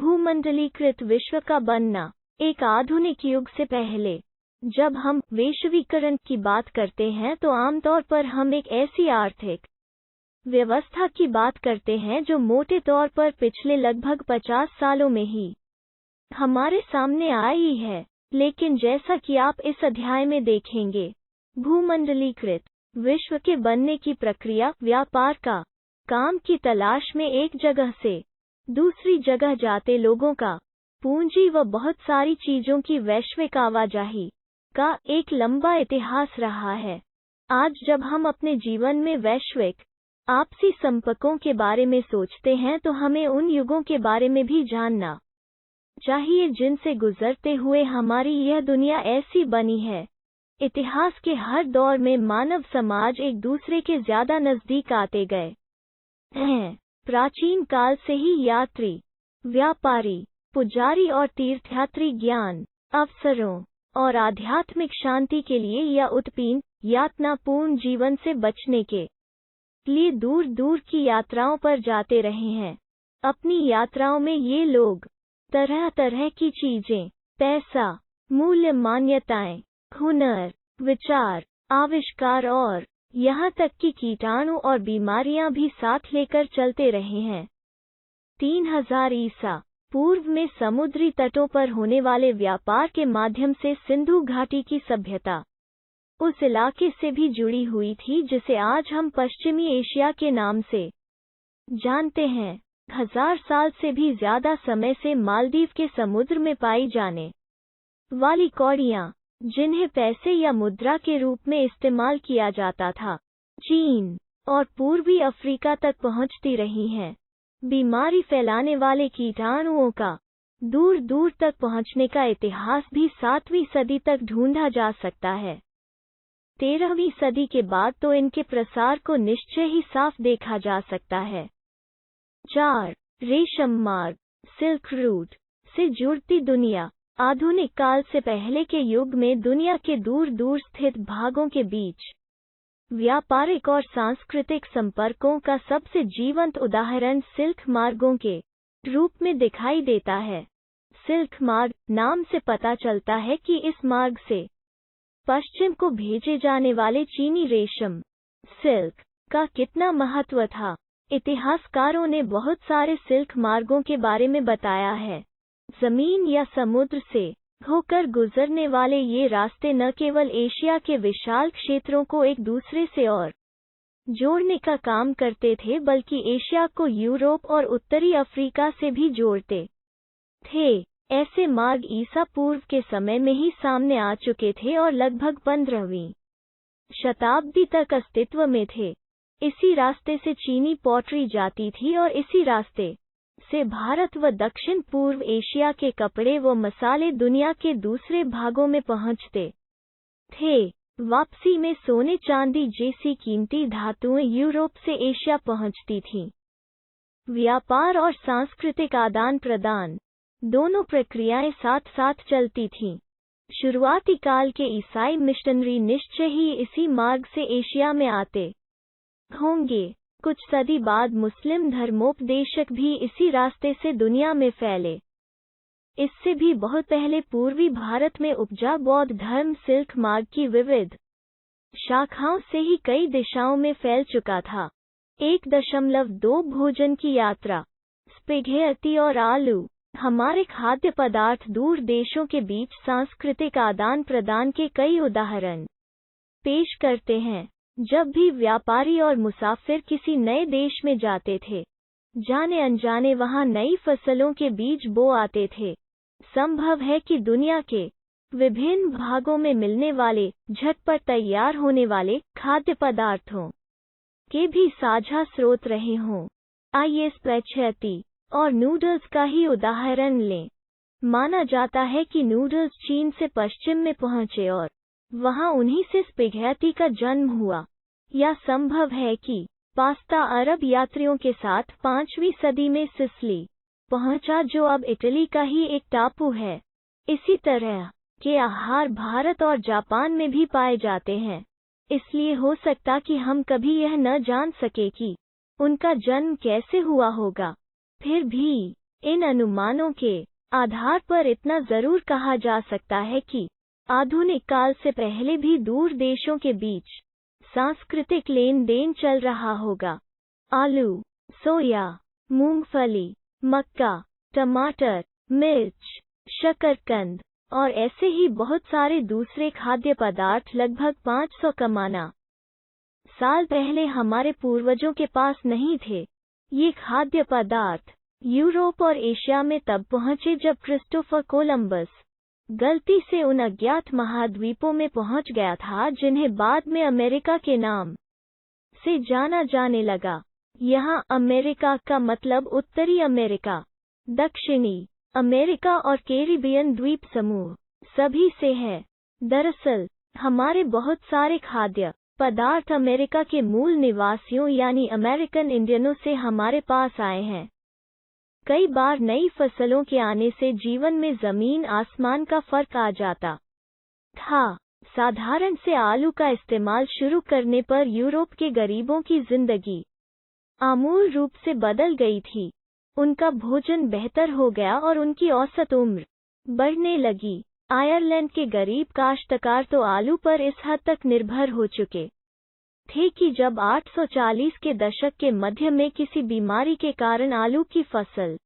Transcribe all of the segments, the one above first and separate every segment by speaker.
Speaker 1: भूमंडलीकृत विश्व का बनना। एक आधुनिक युग से पहले जब हम वैश्वीकरण की बात करते हैं तो आमतौर पर हम एक ऐसी आर्थिक व्यवस्था की बात करते हैं जो मोटे तौर पर पिछले लगभग 50 सालों में ही हमारे सामने आई है। लेकिन जैसा कि आप इस अध्याय में देखेंगे, भूमंडलीकृत विश्व के बनने की प्रक्रिया व्यापार का काम की तलाश में एक जगह से दूसरी जगह जाते लोगों का, पूंजी व बहुत सारी चीजों की वैश्विक आवाजाही का एक लंबा इतिहास रहा है। आज जब हम अपने जीवन में वैश्विक आपसी संपर्कों के बारे में सोचते हैं तो हमें उन युगों के बारे में भी जानना चाहिए जिनसे गुजरते हुए हमारी यह दुनिया ऐसी बनी है। इतिहास के हर दौर में मानव समाज एक दूसरे के ज्यादा नजदीक आते गए हैं। प्राचीन काल से ही यात्री, व्यापारी, पुजारी और तीर्थयात्री ज्ञान, अवसरों और आध्यात्मिक शांति के लिए या उत्पीन यातनापूर्ण जीवन से बचने के लिए दूर दूर की यात्राओं पर जाते रहे हैं। अपनी यात्राओं में ये लोग तरह तरह की चीजें, पैसा, मूल्य, मान्यताएं, हुनर, विचार, आविष्कार और यहाँ तक कि कीटाणु और बीमारियां भी साथ लेकर चलते रहे हैं। 3000 ईसा पूर्व में समुद्री तटों पर होने वाले व्यापार के माध्यम से सिंधु घाटी की सभ्यता उस इलाके से भी जुड़ी हुई थी जिसे आज हम पश्चिमी एशिया के नाम से जानते हैं। 1000 साल से भी ज्यादा समय से मालदीव के समुद्र में पाई जाने वाली कौड़ियां, जिन्हें पैसे या मुद्रा के रूप में इस्तेमाल किया जाता था, चीन और पूर्वी अफ्रीका तक पहुंचती रही हैं। बीमारी फैलाने वाले कीटाणुओं का दूर दूर तक पहुंचने का इतिहास भी 7वीं सदी तक ढूंढा जा सकता है। 13वीं सदी के बाद तो इनके प्रसार को निश्चय ही साफ देखा जा सकता है। 4. रेशम मार्ग, सिल्क रूट से जुड़ती दुनिया। आधुनिक काल से पहले के युग में दुनिया के दूर दूर स्थित भागों के बीच व्यापारिक और सांस्कृतिक संपर्कों का सबसे जीवंत उदाहरण सिल्क मार्गों के रूप में दिखाई देता है। सिल्क मार्ग नाम से पता चलता है कि इस मार्ग से पश्चिम को भेजे जाने वाले चीनी रेशम, सिल्क का कितना महत्व था। इतिहासकारों ने बहुत सारे सिल्क मार्गों के बारे में बताया है। जमीन या समुद्र से होकर गुजरने वाले ये रास्ते न केवल एशिया के विशाल क्षेत्रों को एक दूसरे से और जोड़ने का काम करते थे बल्कि एशिया को यूरोप और उत्तरी अफ्रीका से भी जोड़ते थे। ऐसे मार्ग ईसा पूर्व के समय में ही सामने आ चुके थे और लगभग 15वीं शताब्दी तक अस्तित्व में थे। इसी रास्ते से चीनी पॉटरी जाती थी और इसी रास्ते से भारत व दक्षिण पूर्व एशिया के कपड़े व मसाले दुनिया के दूसरे भागों में पहुंचते थे। वापसी में सोने चांदी जैसी कीमती धातुएं यूरोप से एशिया पहुंचती थीं। व्यापार और सांस्कृतिक आदान प्रदान दोनों प्रक्रियाएं साथ साथ चलती थीं। शुरुआती काल के ईसाई मिशनरी निश्चय ही इसी मार्ग से एशिया में आते होंगे। कुछ सदी बाद मुस्लिम धर्मोपदेशक भी इसी रास्ते से दुनिया में फैले। इससे भी बहुत पहले पूर्वी भारत में उपजा बौद्ध धर्म सिल्क मार्ग की विविध शाखाओं से ही कई दिशाओं में फैल चुका था। 1.2 भोजन की यात्रा, स्पेघेटी और आलू हमारे खाद्य पदार्थ दूर देशों के बीच सांस्कृतिक आदान प्रदान के कई उदाहरण पेश करते हैं। जब भी व्यापारी और मुसाफिर किसी नए देश में जाते थे, जाने अनजाने वहां नई फसलों के बीज बो आते थे। संभव है कि दुनिया के विभिन्न भागों में मिलने वाले झटपट तैयार होने वाले खाद्य पदार्थों के भी साझा स्रोत रहे हों। आइए स्पेघेटी और नूडल्स का ही उदाहरण लें। माना जाता है कि नूडल्स चीन से पश्चिम में पहुंचे और वहां उन्हीं से स्पेघेटी का जन्म हुआ। या संभव है कि पास्ता अरब यात्रियों के साथ 5वीं सदी में सिसिली पहुंचा, जो अब इटली का ही एक टापू है। इसी तरह के आहार भारत और जापान में भी पाए जाते हैं। इसलिए हो सकता कि हम कभी यह न जान सके कि उनका जन्म कैसे हुआ होगा। फिर भी इन अनुमानों के आधार पर इतना जरूर कहा जा सकता है कि आधुनिक काल से पहले भी दूर देशों के बीच सांस्कृतिक लेन देन चल रहा होगा। आलू, सोया, मूंगफली, मक्का, टमाटर, मिर्च, शकरकंद और ऐसे ही बहुत सारे दूसरे खाद्य पदार्थ लगभग 500 कमाना साल पहले हमारे पूर्वजों के पास नहीं थे। ये खाद्य पदार्थ यूरोप और एशिया में तब पहुंचे जब क्रिस्टोफर कोलंबस गलती से उन अज्ञात महाद्वीपों में पहुंच गया था जिन्हें बाद में अमेरिका के नाम से जाना जाने लगा। यहाँ अमेरिका का मतलब उत्तरी अमेरिका, दक्षिणी अमेरिका और कैरिबियन द्वीप समूह सभी से है। दरअसल हमारे बहुत सारे खाद्य पदार्थ अमेरिका के मूल निवासियों यानी अमेरिकन इंडियनों से हमारे पास आए हैं। कई बार नई फसलों के आने से जीवन में जमीन आसमान का फर्क आ जाता था। साधारण से आलू का इस्तेमाल शुरू करने पर यूरोप के गरीबों की जिंदगी आमूल रूप से बदल गई थी। उनका भोजन बेहतर हो गया और उनकी औसत उम्र बढ़ने लगी। आयरलैंड के गरीब काश्तकार तो आलू पर इस हद तक निर्भर हो चुके थे कि जब 840 के दशक के मध्य में किसी बीमारी के कारण आलू की फसल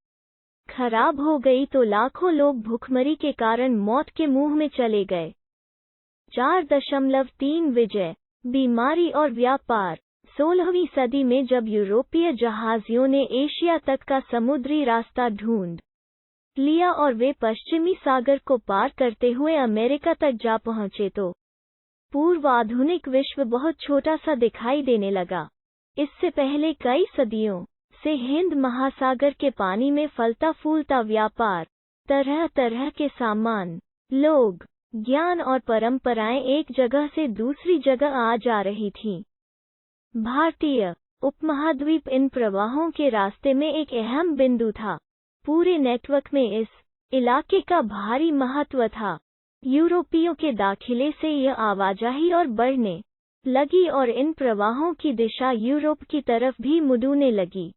Speaker 1: खराब हो गई तो लाखों लोग भूखमरी के कारण मौत के मुंह में चले गए। 4.3 विजय, बीमारी और व्यापार। 16वीं सदी में जब यूरोपीय जहाजियों ने एशिया तक का समुद्री रास्ता ढूंढ लिया और वे पश्चिमी सागर को पार करते हुए अमेरिका तक जा पहुंचे तो पूर्व आधुनिक विश्व बहुत छोटा सा दिखाई देने लगा। इससे पहले कई सदियों से हिंद महासागर के पानी में फलता फूलता व्यापार, तरह तरह के सामान, लोग, ज्ञान और परंपराएं एक जगह से दूसरी जगह आ जा रही थीं। भारतीय उपमहाद्वीप इन प्रवाहों के रास्ते में एक अहम बिंदु था। पूरे नेटवर्क में इस इलाके का भारी महत्व था। यूरोपियों के दाखिले से यह आवाजाही और बढ़ने लगी और इन प्रवाहों की दिशा यूरोप की तरफ भी मुड़ने लगी।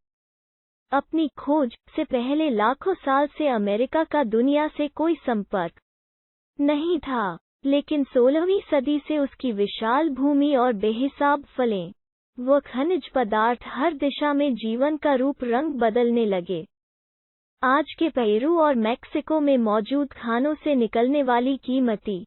Speaker 1: अपनी खोज से पहले लाखों साल से अमेरिका का दुनिया से कोई संपर्क नहीं था, लेकिन 16वीं सदी से उसकी विशाल भूमि और बेहिसाब फलें व खनिज पदार्थ हर दिशा में जीवन का रूप रंग बदलने लगे। आज के पेरू और मैक्सिको में मौजूद खानों से निकलने वाली कीमती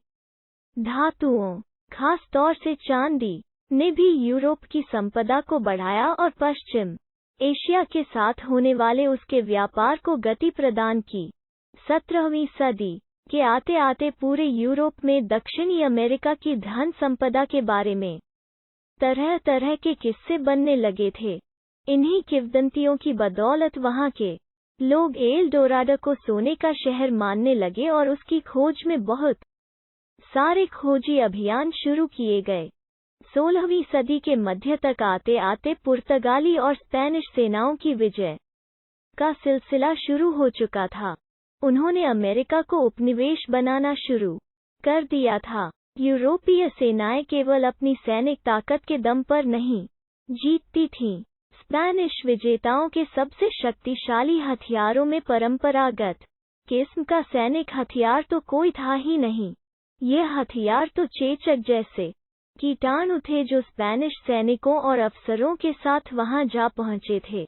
Speaker 1: धातुओं, खास तौर से चांदी, ने भी यूरोप की संपदा को बढ़ाया और पश्चिम एशिया के साथ होने वाले उसके व्यापार को गति प्रदान की। 17वीं सदी के आते आते पूरे यूरोप में दक्षिणी अमेरिका की धन संपदा के बारे में तरह तरह के किस्से बनने लगे थे। इन्हीं किंवदंतियों की बदौलत वहां के लोग एल डोराडो को सोने का शहर मानने लगे और उसकी खोज में बहुत सारे खोजी अभियान शुरू किए गए। 16वीं सदी के मध्य तक आते आते पुर्तगाली और स्पेनिश सेनाओं की विजय का सिलसिला शुरू हो चुका था। उन्होंने अमेरिका को उपनिवेश बनाना शुरू कर दिया था। यूरोपीय सेनाएं केवल अपनी सैनिक ताकत के दम पर नहीं जीतती थीं। स्पेनिश विजेताओं के सबसे शक्तिशाली हथियारों में परंपरागत किस्म का सैनिक हथियार तो कोई था ही नहीं। यह हथियार तो चेचक जैसे कीटाणु थे जो स्पेनिश सैनिकों और अफसरों के साथ वहां जा पहुंचे थे।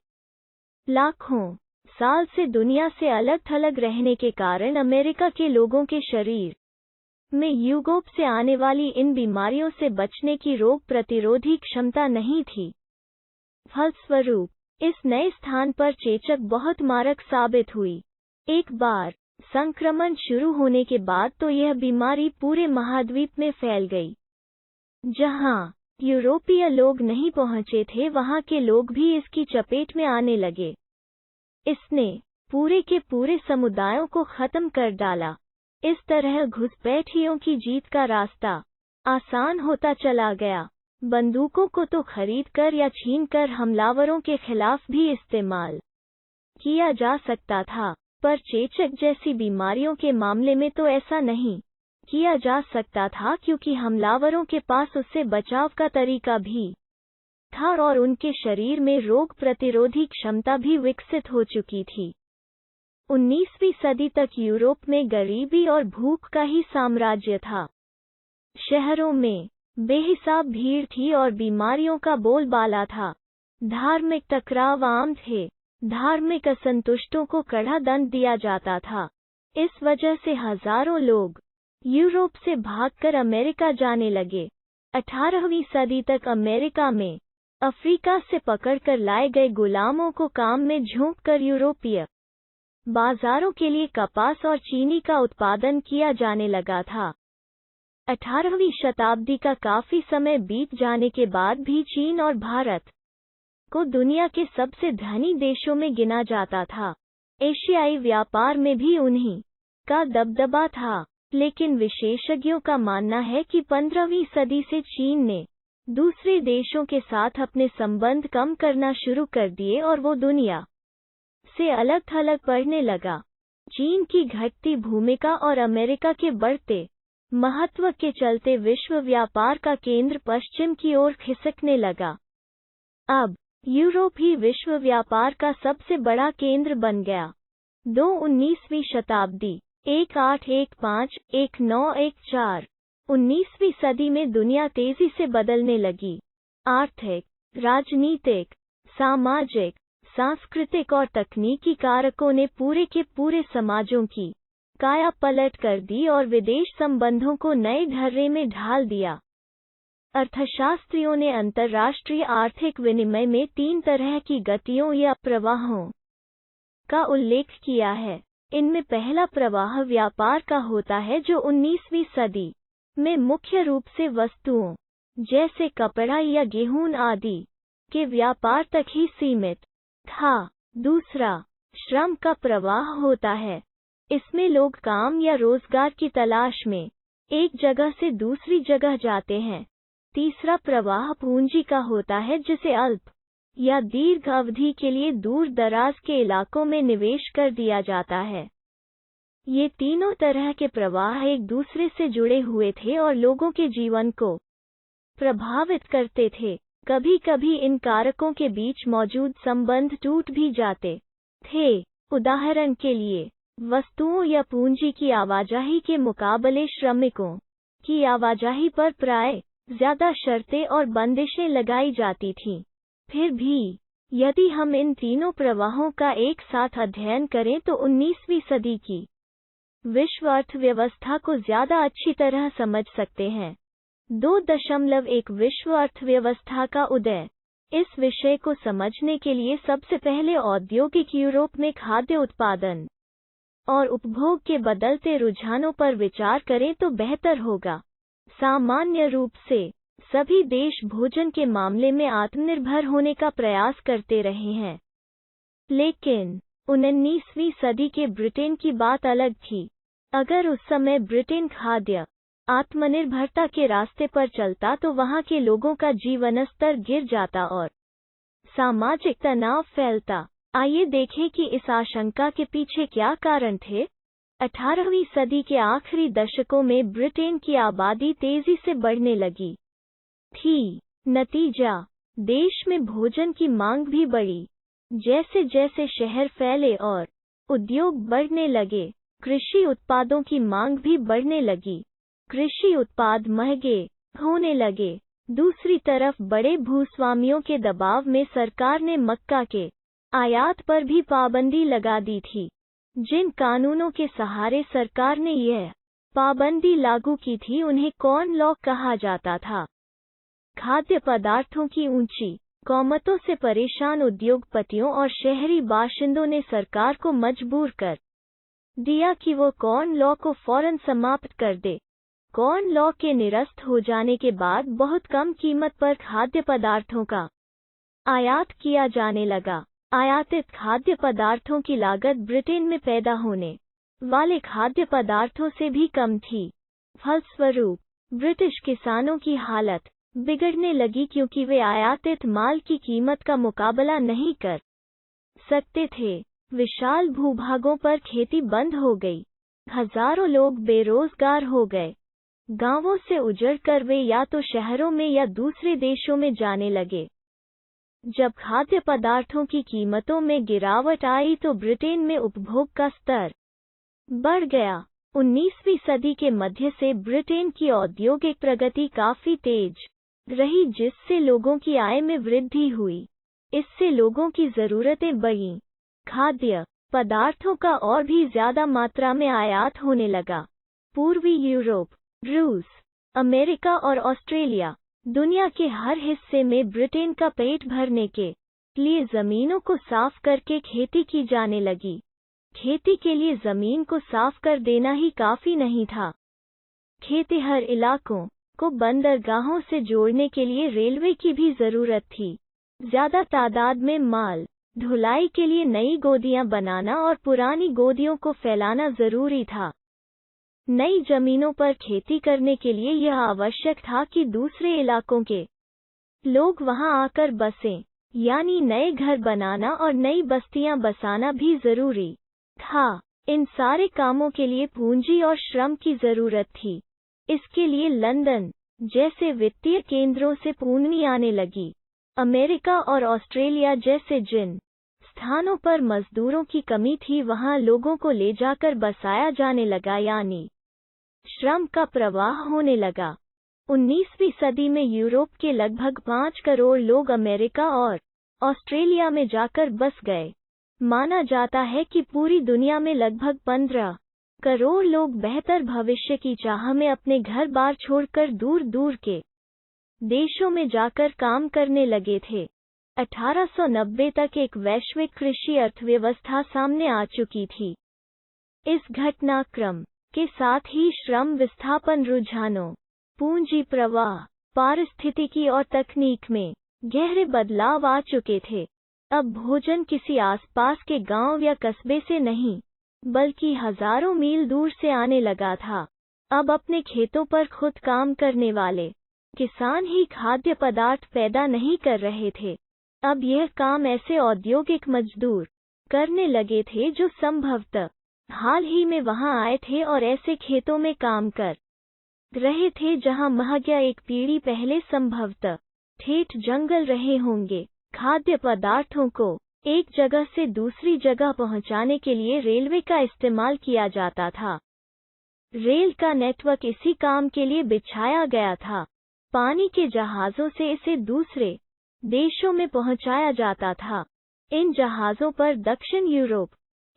Speaker 1: लाखों साल से दुनिया से अलग थलग रहने के कारण अमेरिका के लोगों के शरीर में यूरोप से आने वाली इन बीमारियों से बचने की रोग प्रतिरोधी क्षमता नहीं थी। फलस्वरूप इस नए स्थान पर चेचक बहुत मारक साबित हुई। एक बार संक्रमण शुरू होने के बाद तो यह बीमारी पूरे महाद्वीप में फैल गई। जहां यूरोपीय लोग नहीं पहुंचे थे वहां के लोग भी इसकी चपेट में आने लगे। इसने पूरे के पूरे समुदायों को खत्म कर डाला। इस तरह घुसपैठियों की जीत का रास्ता आसान होता चला गया। बंदूकों को तो खरीदकर या छीनकर हमलावरों के खिलाफ भी इस्तेमाल किया जा सकता था, पर चेचक जैसी बीमारियों के मामले में तो ऐसा नहीं किया जा सकता था क्योंकि हमलावरों के पास उससे बचाव का तरीका भी था और उनके शरीर में रोग प्रतिरोधी क्षमता भी विकसित हो चुकी थी। 19वीं सदी तक यूरोप में गरीबी और भूख का ही साम्राज्य था। शहरों में बेहिसाब भीड़ थी और बीमारियों का बोलबाला था। धार्मिक टकराव आम थे। धार्मिक असंतुष्टों को कड़ा दंड दिया जाता था। इस वजह से हजारों लोग यूरोप से भागकर अमेरिका जाने लगे। 18वीं सदी तक अमेरिका में अफ्रीका से पकड़कर लाए गए गुलामों को काम में झोंककर यूरोपीय बाजारों के लिए कपास और चीनी का उत्पादन किया जाने लगा था। 18वीं शताब्दी का काफी समय बीत जाने के बाद भी चीन और भारत को दुनिया के सबसे धनी देशों में गिना जाता था। एशियाई व्यापार में भी उन्हीं का दबदबा था, लेकिन विशेषज्ञों का मानना है कि 15वीं सदी से चीन ने दूसरे देशों के साथ अपने संबंध कम करना शुरू कर दिए और वो दुनिया से अलग थलग पड़ने लगा। चीन की घटती भूमिका और अमेरिका के बढ़ते महत्व के चलते विश्व व्यापार का केंद्र पश्चिम की ओर खिसकने लगा। अब यूरोप ही विश्व व्यापार का सबसे बड़ा केंद्र बन गया। 19वीं शताब्दी 1815-1914। 19वीं सदी में दुनिया तेजी से बदलने लगी। आर्थिक, राजनीतिक, सामाजिक, सांस्कृतिक और तकनीकी कारकों ने पूरे के पूरे समाजों की काया पलट कर दी और विदेश संबंधों को नए ढर्रे में ढाल दिया। अर्थशास्त्रियों ने अंतर्राष्ट्रीय आर्थिक विनिमय में 3 तरह की गतियों या प्रवाहों का उल्लेख किया है। इनमें पहला प्रवाह व्यापार का होता है, जो 19वीं सदी में मुख्य रूप से वस्तुओं जैसे कपड़ा या गेहूं आदि के व्यापार तक ही सीमित था। दूसरा श्रम का प्रवाह होता है। इसमें लोग काम या रोजगार की तलाश में एक जगह से दूसरी जगह जाते हैं। तीसरा प्रवाह पूंजी का होता है, जिसे अल्प या दीर्घ अवधि के लिए दूर दराज के इलाकों में निवेश कर दिया जाता है। ये तीनों तरह के प्रवाह एक दूसरे से जुड़े हुए थे और लोगों के जीवन को प्रभावित करते थे। कभी कभी इन कारकों के बीच मौजूद संबंध टूट भी जाते थे। उदाहरण के लिए, वस्तुओं या पूंजी की आवाजाही के मुकाबले श्रमिकों की आवाजाही पर प्राय ज्यादा शर्तें और बंदिशें लगाई जाती थीं। फिर भी यदि हम इन तीनों प्रवाहों का एक साथ अध्ययन करें तो 19वीं सदी की विश्व अर्थव्यवस्था को ज्यादा अच्छी तरह समझ सकते हैं। 2.1 विश्व अर्थव्यवस्था का उदय। इस विषय को समझने के लिए सबसे पहले औद्योगिक यूरोप में खाद्य उत्पादन और उपभोग के बदलते रुझानों पर विचार करें तो बेहतर होगा। सामान्य रूप से सभी देश भोजन के मामले में आत्मनिर्भर होने का प्रयास करते रहे हैं, लेकिन 19वीं सदी के ब्रिटेन की बात अलग थी। अगर उस समय ब्रिटेन खाद्य आत्मनिर्भरता के रास्ते पर चलता तो वहां के लोगों का जीवन स्तर गिर जाता और सामाजिक तनाव फैलता। आइए देखें कि इस आशंका के पीछे क्या कारण थे। 18वीं सदी के आखिरी दशकों में ब्रिटेन की आबादी तेजी से बढ़ने लगी थी। नतीजा, देश में भोजन की मांग भी बढ़ी। जैसे जैसे शहर फैले और उद्योग बढ़ने लगे, कृषि उत्पादों की मांग भी बढ़ने लगी। कृषि उत्पाद महंगे होने लगे। दूसरी तरफ बड़े भूस्वामियों के दबाव में सरकार ने मक्का के आयात पर भी पाबंदी लगा दी थी। जिन कानूनों के सहारे सरकार ने यह पाबंदी लागू की थी उन्हें कॉर्न लॉ कहा जाता था। खाद्य पदार्थों की ऊंची कीमतों से परेशान उद्योगपतियों और शहरी बाशिंदों ने सरकार को मजबूर कर दिया कि वो कॉर्न लॉ को फौरन समाप्त कर दे। कॉर्न लॉ के निरस्त हो जाने के बाद बहुत कम कीमत पर खाद्य पदार्थों का आयात किया जाने लगा। आयातित खाद्य पदार्थों की लागत ब्रिटेन में पैदा होने वाले खाद्य पदार्थों से भी कम थी। फलस्वरूप ब्रिटिश किसानों की हालत बिगड़ने लगी क्योंकि वे आयातित माल की कीमत का मुकाबला नहीं कर सकते थे। विशाल भूभागों पर खेती बंद हो गई। हजारों लोग बेरोजगार हो गए। गांवों से उजड़कर वे या तो शहरों में या दूसरे देशों में जाने लगे। जब खाद्य पदार्थों की कीमतों में गिरावट आई तो ब्रिटेन में उपभोग का स्तर बढ़ गया। 19वीं सदी के मध्य से ब्रिटेन की औद्योगिक प्रगति काफी तेज रही, जिससे लोगों की आय में वृद्धि हुई। इससे लोगों की जरूरतें बढ़ीं। खाद्य पदार्थों का और भी ज्यादा मात्रा में आयात होने लगा। पूर्वी यूरोप, रूस, अमेरिका और ऑस्ट्रेलिया, दुनिया के हर हिस्से में ब्रिटेन का पेट भरने के लिए जमीनों को साफ करके खेती की जाने लगी। खेती के लिए जमीन को साफ कर देना ही काफी नहीं था। खेतिहर इलाकों को बंदरगाहों से जोड़ने के लिए रेलवे की भी जरूरत थी। ज्यादा तादाद में माल ढुलाई के लिए नई गोदियां बनाना और पुरानी गोदियों को फैलाना जरूरी था। नई जमीनों पर खेती करने के लिए यह आवश्यक था कि दूसरे इलाकों के लोग वहां आकर बसें, यानी नए घर बनाना और नई बस्तियां बसाना भी जरूरी था। इन सारे कामों के लिए पूंजी और श्रम की जरूरत थी। इसके लिए लंदन जैसे वित्तीय केंद्रों से पूंजी आने लगी। अमेरिका और ऑस्ट्रेलिया जैसे जिन स्थानों पर मजदूरों की कमी थी वहां लोगों को ले जाकर बसाया जाने लगा, यानी श्रम का प्रवाह होने लगा। 19वीं सदी में यूरोप के लगभग 5 करोड़ लोग अमेरिका और ऑस्ट्रेलिया में जाकर बस गए। माना जाता है कि पूरी दुनिया में लगभग 15 करोड़ लोग बेहतर भविष्य की चाह में अपने घर बार छोड़कर दूर दूर के देशों में जाकर काम करने लगे थे। 1890 तक एक वैश्विक कृषि अर्थव्यवस्था सामने आ चुकी थी। इस घटनाक्रम के साथ ही श्रम विस्थापन रुझानों, पूंजी प्रवाह, पारिस्थितिकी और तकनीक में गहरे बदलाव आ चुके थे। अब भोजन किसी आसपास के गांव या कस्बे से नहीं, बल्कि हजारों मील दूर से आने लगा था। अब अपने खेतों पर खुद काम करने वाले किसान ही खाद्य पदार्थ पैदा नहीं कर रहे थे। अब यह काम ऐसे औद्योगिक मजदूर करने लगे थे जो संभवतः हाल ही में वहां आए थे और ऐसे खेतों में काम कर रहे थे जहां महज एक पीढ़ी पहले संभवतः ठेठ जंगल रहे होंगे। खाद्य पदार्थों को एक जगह से दूसरी जगह पहुंचाने के लिए रेलवे का इस्तेमाल किया जाता था। रेल का नेटवर्क इसी काम के लिए बिछाया गया था। पानी के जहाज़ों से इसे दूसरे देशों में पहुंचाया जाता था। इन जहाज़ों पर दक्षिण यूरोप,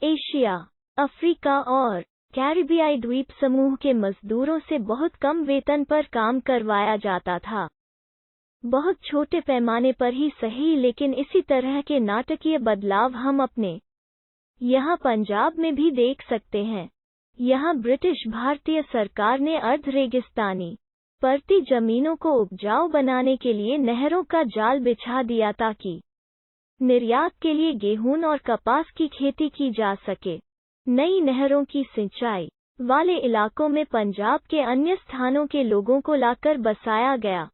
Speaker 1: एशिया, अफ्रीका और कैरिबियाई द्वीप समूह के मजदूरों से बहुत कम वेतन पर काम करवाया जाता था। बहुत छोटे पैमाने पर ही सही, लेकिन इसी तरह के नाटकीय बदलाव हम अपने यहाँ पंजाब में भी देख सकते हैं। यहाँ ब्रिटिश भारतीय सरकार ने अर्ध रेगिस्तानी परती जमीनों को उपजाऊ बनाने के लिए नहरों का जाल बिछा दिया ताकि निर्यात के लिए गेहूं और कपास की खेती की जा सके। नई नहरों की सिंचाई वाले इलाकों में पंजाब के अन्य स्थानों के लोगों को लाकर बसाया गया।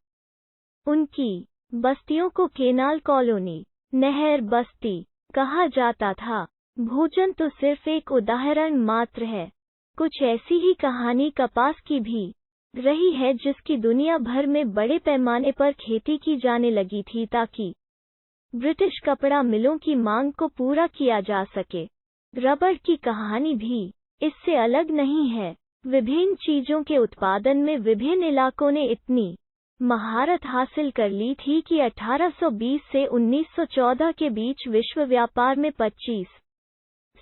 Speaker 1: उनकी बस्तियों को केनाल कॉलोनी, नहर बस्ती कहा जाता था। भोजन तो सिर्फ एक उदाहरण मात्र है। कुछ ऐसी ही कहानी कपास की भी रही है, जिसकी दुनिया भर में बड़े पैमाने पर खेती की जाने लगी थी ताकि ब्रिटिश कपड़ा मिलों की मांग को पूरा किया जा सके। रबड़ की कहानी भी इससे अलग नहीं है। विभिन्न चीजों के उत्पादन में विभिन्न इलाकों ने इतनी महारत हासिल कर ली थी कि 1820 से 1914 के बीच विश्व व्यापार में 25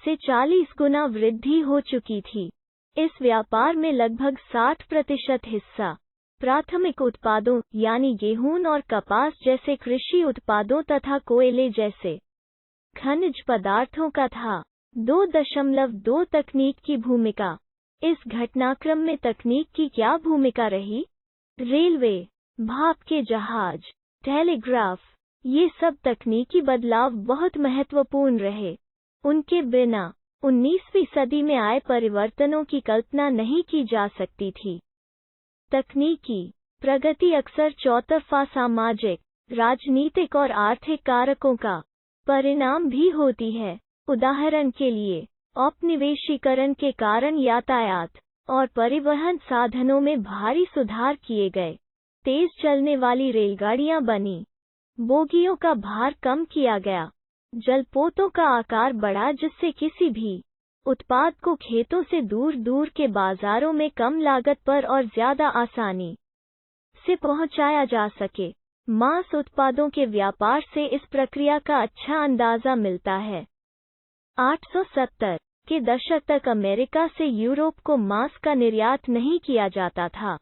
Speaker 1: से 40 गुना वृद्धि हो चुकी थी। इस व्यापार में लगभग 60% हिस्सा प्राथमिक उत्पादों यानी गेहूं और कपास जैसे कृषि उत्पादों तथा कोयले जैसे खनिज पदार्थों का था। 2.2 तकनीक की भूमिका। इस घटनाक्रम में तकनीक की क्या भूमिका रही? रेलवे, भाप के जहाज, टेलीग्राफ, ये सब तकनीकी बदलाव बहुत महत्वपूर्ण रहे। उनके बिना 19वीं सदी में आए परिवर्तनों की कल्पना नहीं की जा सकती थी। तकनीकी प्रगति अक्सर चौतरफा सामाजिक, राजनीतिक और आर्थिक कारकों का परिणाम भी होती है। उदाहरण के लिए, औपनिवेशीकरण के कारण यातायात और परिवहन साधनों में भारी सुधार किए गए। तेज चलने वाली रेलगाड़ियां बनी। बोगियों का भार कम किया गया, जलपोतों का आकार बढ़ा जिससे किसी भी उत्पाद को खेतों से दूर दूर के बाजारों में कम लागत पर और ज्यादा आसानी से पहुंचाया जा सके। मांस उत्पादों के व्यापार से इस प्रक्रिया का अच्छा अंदाजा मिलता है। 870 के दशक तक अमेरिका से यूरोप को मांस का निर्यात नहीं किया जाता था।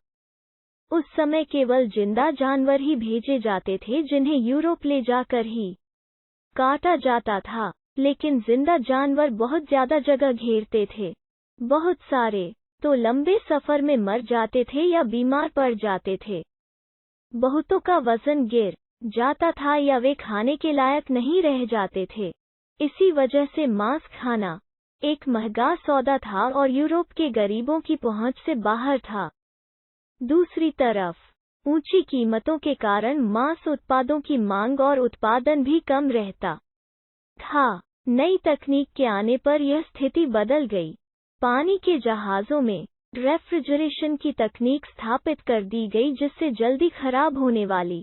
Speaker 1: उस समय केवल जिंदा जानवर ही भेजे जाते थे जिन्हें यूरोप ले जाकर ही काटा जाता था, लेकिन जिंदा जानवर बहुत ज्यादा जगह घेरते थे। बहुत सारे तो लंबे सफर में मर जाते थे या बीमार पड़ जाते थे। बहुतों का वजन गिर जाता था या वे खाने के लायक नहीं रह जाते थे। इसी वजह से मांस खाना एक महंगा सौदा था और यूरोप के गरीबों की पहुंच से बाहर था। दूसरी तरफ, ऊंची कीमतों के कारण मांस उत्पादों की मांग और उत्पादन भी कम रहता था। नई तकनीक के आने पर यह स्थिति बदल गई। पानी के जहाज़ों में रेफ्रिजरेशन की तकनीक स्थापित कर दी गई जिससे जल्दी खराब होने वाली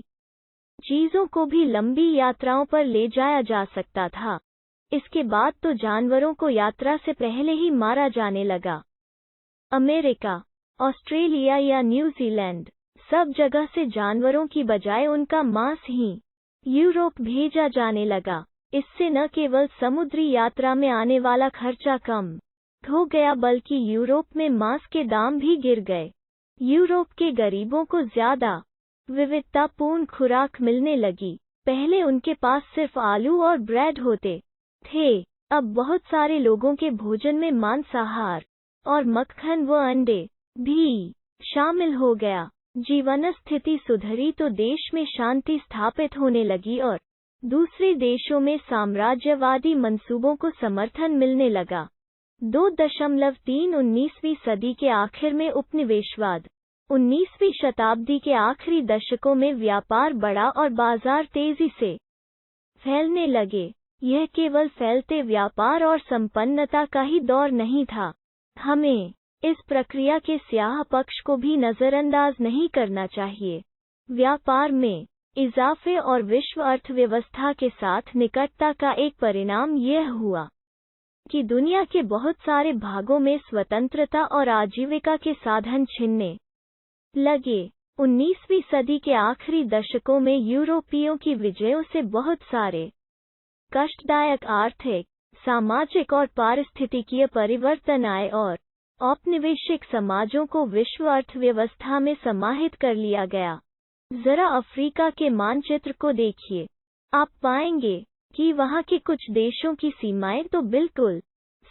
Speaker 1: चीजों को भी लंबी यात्राओं पर ले जाया जा सकता था। इसके बाद तो जानवरों को यात्रा से पहले ही मारा जाने लगा। अमेरिका, ऑस्ट्रेलिया या न्यूजीलैंड, सब जगह से जानवरों की बजाय उनका मांस ही यूरोप भेजा जाने लगा। इससे न केवल समुद्री यात्रा में आने वाला खर्चा कम हो गया बल्कि यूरोप में मांस के दाम भी गिर गए। यूरोप के गरीबों को ज्यादा विविधतापूर्ण खुराक मिलने लगी। पहले उनके पास सिर्फ आलू और ब्रेड होते थे, अब बहुत सारे लोगों के भोजन में मांसाहार और मक्खन व अंडे भी शामिल हो गया। जीवन स्थिति सुधरी तो देश में शांति स्थापित होने लगी और दूसरे देशों में साम्राज्यवादी मंसूबों को समर्थन मिलने लगा। 19वीं सदी के आखिर में उपनिवेशवाद, 19वीं शताब्दी के आखिरी दशकों में व्यापार बढ़ा और बाजार तेजी से फैलने लगे। यह केवल फैलते व्यापार और संपन्नता का ही दौर नहीं था। हमें इस प्रक्रिया के स्याह पक्ष को भी नजरअंदाज नहीं करना चाहिए। व्यापार में इजाफे और विश्व अर्थव्यवस्था के साथ निकटता का एक परिणाम यह हुआ कि दुनिया के बहुत सारे भागों में स्वतंत्रता और आजीविका के साधन छिनने लगे। 19वीं सदी के आखिरी दशकों में यूरोपियों की विजयों से बहुत सारे कष्टदायक आर्थिक, सामाजिक और पारिस्थितिकीय परिवर्तन आए और औपनिवेशिक समाजों को विश्व अर्थव्यवस्था में समाहित कर लिया गया। जरा अफ्रीका के मानचित्र को देखिए। आप पाएंगे कि वहाँ के कुछ देशों की सीमाएं तो बिल्कुल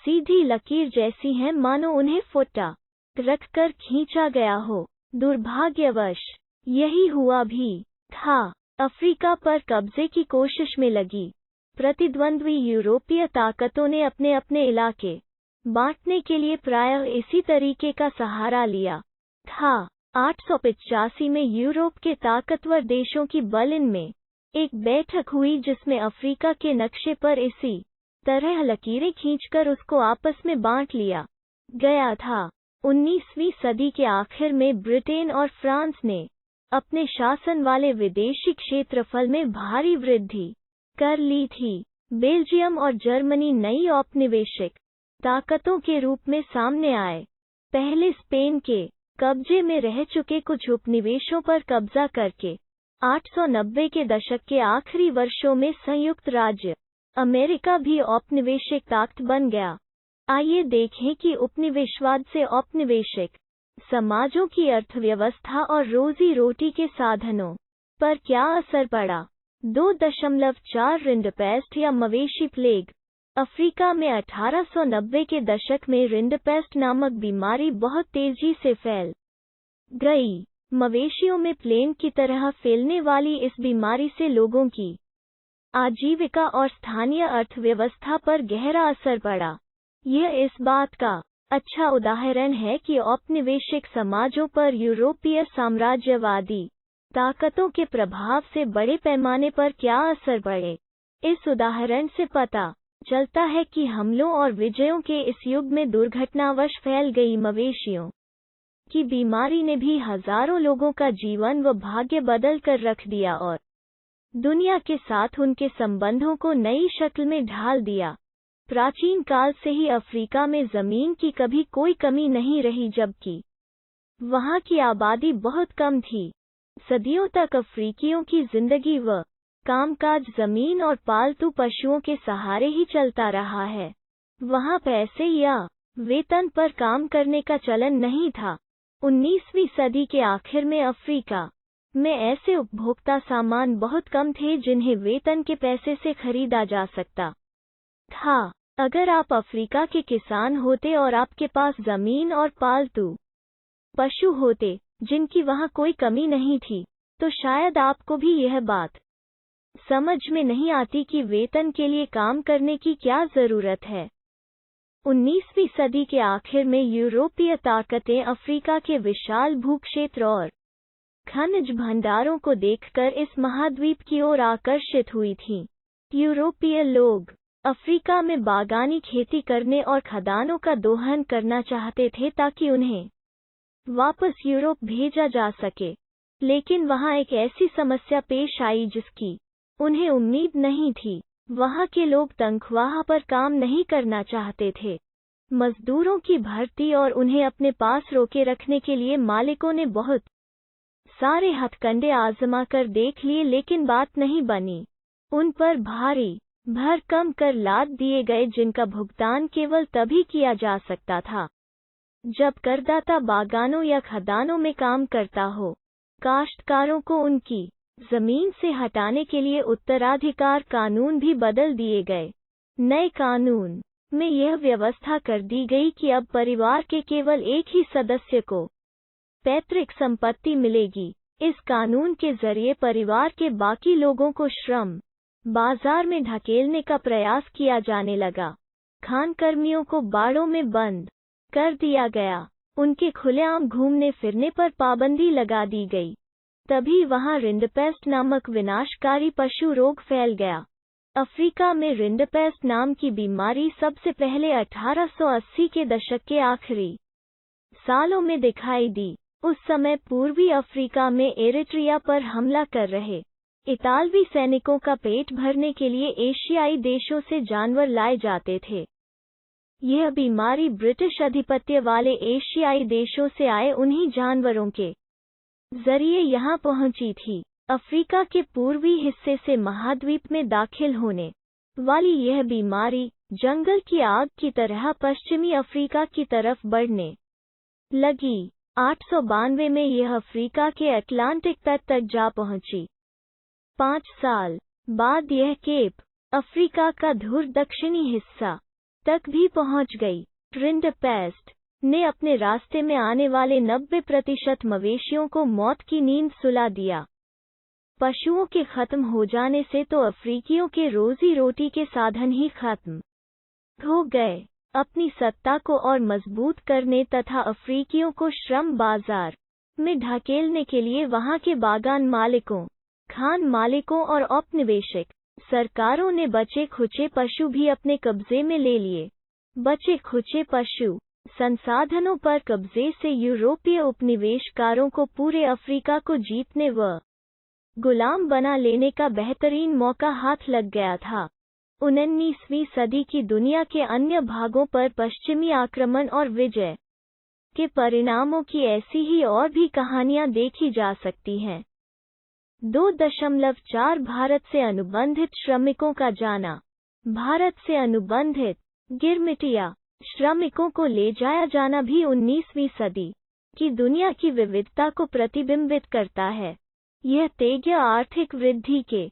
Speaker 1: सीधी लकीर जैसी हैं, मानो उन्हें फुटा रखकर खींचा गया हो। दुर्भाग्यवश यही हुआ भी था। अफ्रीका पर कब्जे की कोशिश में लगी प्रतिद्वंद्वी यूरोपीय ताकतों ने अपने अपने इलाके बांटने के लिए प्रायः इसी तरीके का सहारा लिया था। 885 में यूरोप के ताकतवर देशों की बर्लिन में एक बैठक हुई जिसमें अफ्रीका के नक्शे पर इसी तरह लकीरें खींचकर उसको आपस में बांट लिया गया था। 19वीं सदी के आखिर में ब्रिटेन और फ्रांस ने अपने शासन वाले विदेशी क्षेत्रफल में भारी वृद्धि कर ली थी। बेल्जियम और जर्मनी नई औपनिवेशिक ताकतों के रूप में सामने आए। पहले स्पेन के कब्जे में रह चुके कुछ उपनिवेशों पर कब्जा करके 890 के दशक के आखिरी वर्षों में संयुक्त राज्य अमेरिका भी औपनिवेशिक ताकत बन गया। आइए देखें कि उपनिवेशवाद से औपनिवेशिक समाजों की अर्थव्यवस्था और रोजी रोटी के साधनों पर क्या असर पड़ा। 2.4 रिंडरपेस्ट या मवेशी प्लेग। अफ्रीका में 1890 के दशक में रिंडरपेस्ट नामक बीमारी बहुत तेजी से फैल गई। मवेशियों में प्लेग की तरह फैलने वाली इस बीमारी से लोगों की आजीविका और स्थानीय अर्थव्यवस्था पर गहरा असर पड़ा। यह इस बात का अच्छा उदाहरण है कि औपनिवेशिक समाजों पर यूरोपीय साम्राज्यवादी ताकतों के प्रभाव से बड़े पैमाने पर क्या असर पड़े। इस उदाहरण से पता चलता है कि हमलों और विजयों के इस युग में दुर्घटनावश फैल गई मवेशियों की बीमारी ने भी हजारों लोगों का जीवन व भाग्य बदल कर रख दिया और दुनिया के साथ उनके संबंधों को नई शक्ल में ढाल दिया। प्राचीन काल से ही अफ्रीका में जमीन की कभी कोई कमी नहीं रही, जबकि वहाँ की आबादी बहुत कम थी। सदियों तक अफ्रीकियों की जिंदगी व कामकाज जमीन और पालतू पशुओं के सहारे ही चलता रहा है। वहाँ पैसे या वेतन पर काम करने का चलन नहीं था। 19वीं सदी के आखिर में अफ्रीका में ऐसे उपभोक्ता सामान बहुत कम थे जिन्हें वेतन के पैसे से खरीदा जा सकता था। अगर आप अफ्रीका के किसान होते और आपके पास जमीन और पालतू पशु होते जिनकी वहाँ कोई कमी नहीं थी, तो शायद आपको भी यह बात समझ में नहीं आती कि वेतन के लिए काम करने की क्या जरूरत है। 19वीं सदी के आखिर में यूरोपीय ताकतें अफ्रीका के विशाल भूक्षेत्र और खनिज भंडारों को देखकर इस महाद्वीप की ओर आकर्षित हुई थीं। यूरोपीय लोग अफ्रीका में बागानी खेती करने और खदानों का दोहन करना चाहते थे ताकि उन्हें वापस यूरोप भेजा जा सके, लेकिन वहाँ एक ऐसी समस्या पेश आई जिसकी उन्हें उम्मीद नहीं थी। वहाँ के लोग तनख्वाह पर काम नहीं करना चाहते थे। मजदूरों की भर्ती और उन्हें अपने पास रोके रखने के लिए मालिकों ने बहुत सारे हथकंडे आजमा कर देख लिए, लेकिन बात नहीं बनी। उन पर भारी भरकम कर लाद दिए गए जिनका भुगतान केवल तभी किया जा सकता था जब करदाता बागानों या खदानों में काम करता हो। काश्तकारों को उनकी जमीन से हटाने के लिए उत्तराधिकार कानून भी बदल दिए गए। नए कानून में यह व्यवस्था कर दी गई कि अब परिवार के केवल एक ही सदस्य को पैतृक संपत्ति मिलेगी। इस कानून के जरिए परिवार के बाकी लोगों को श्रम बाजार में ढकेलने का प्रयास किया जाने लगा। खानकर्मियों को बाड़ों में बंद कर दिया गया। उनके खुलेआम घूमने फिरने पर पाबंदी लगा दी गई। तभी वहां रिंडपेस्ट नामक विनाशकारी पशु रोग फैल गया। अफ्रीका में रिंडपेस्ट नाम की बीमारी सबसे पहले 1880 के दशक के आखिरी सालों में दिखाई दी। उस समय पूर्वी अफ्रीका में एरिट्रिया पर हमला कर रहे इतालवी सैनिकों का पेट भरने के लिए एशियाई देशों से जानवर लाए जाते थे। यह बीमारी ब्रिटिश आधिपत्य वाले एशियाई देशों से आए उन्हीं जानवरों के जरिए यहां पहुंची थी। अफ्रीका के पूर्वी हिस्से से महाद्वीप में दाखिल होने वाली यह बीमारी जंगल की आग की तरह पश्चिमी अफ्रीका की तरफ बढ़ने लगी। 892 में यह अफ्रीका के अटलांटिक तट तक जा पहुंची। 5 साल बाद यह केप अफ्रीका का धुर दक्षिणी हिस्सा तक भी पहुंच गई। रिंडपेस्ट ने अपने रास्ते में आने वाले 90% मवेशियों को मौत की नींद सुला दिया। पशुओं के खत्म हो जाने से तो अफ्रीकियों के रोजी रोटी के साधन ही खत्म हो गए। अपनी सत्ता को और मजबूत करने तथा अफ्रीकियों को श्रम बाजार में ढकेलने के लिए वहां के बागान मालिकों, खान मालिकों और औपनिवेशिक सरकारों ने बचे खुचे पशु भी अपने कब्जे में ले लिए। बचे खुचे पशु संसाधनों पर कब्जे से यूरोपीय उपनिवेशकारों को पूरे अफ्रीका को जीतने व गुलाम बना लेने का बेहतरीन मौका हाथ लग गया था। 19वीं सदी की दुनिया के अन्य भागों पर पश्चिमी आक्रमण और विजय के परिणामों की ऐसी ही और भी कहानियां देखी जा सकती हैं। 2.4 भारत से अनुबंधित श्रमिकों का जाना। भारत से अनुबंधित गिरमिटिया श्रमिकों को ले जाया जाना भी 19वीं सदी की दुनिया की विविधता को प्रतिबिंबित करता है। यह तेज आर्थिक वृद्धि के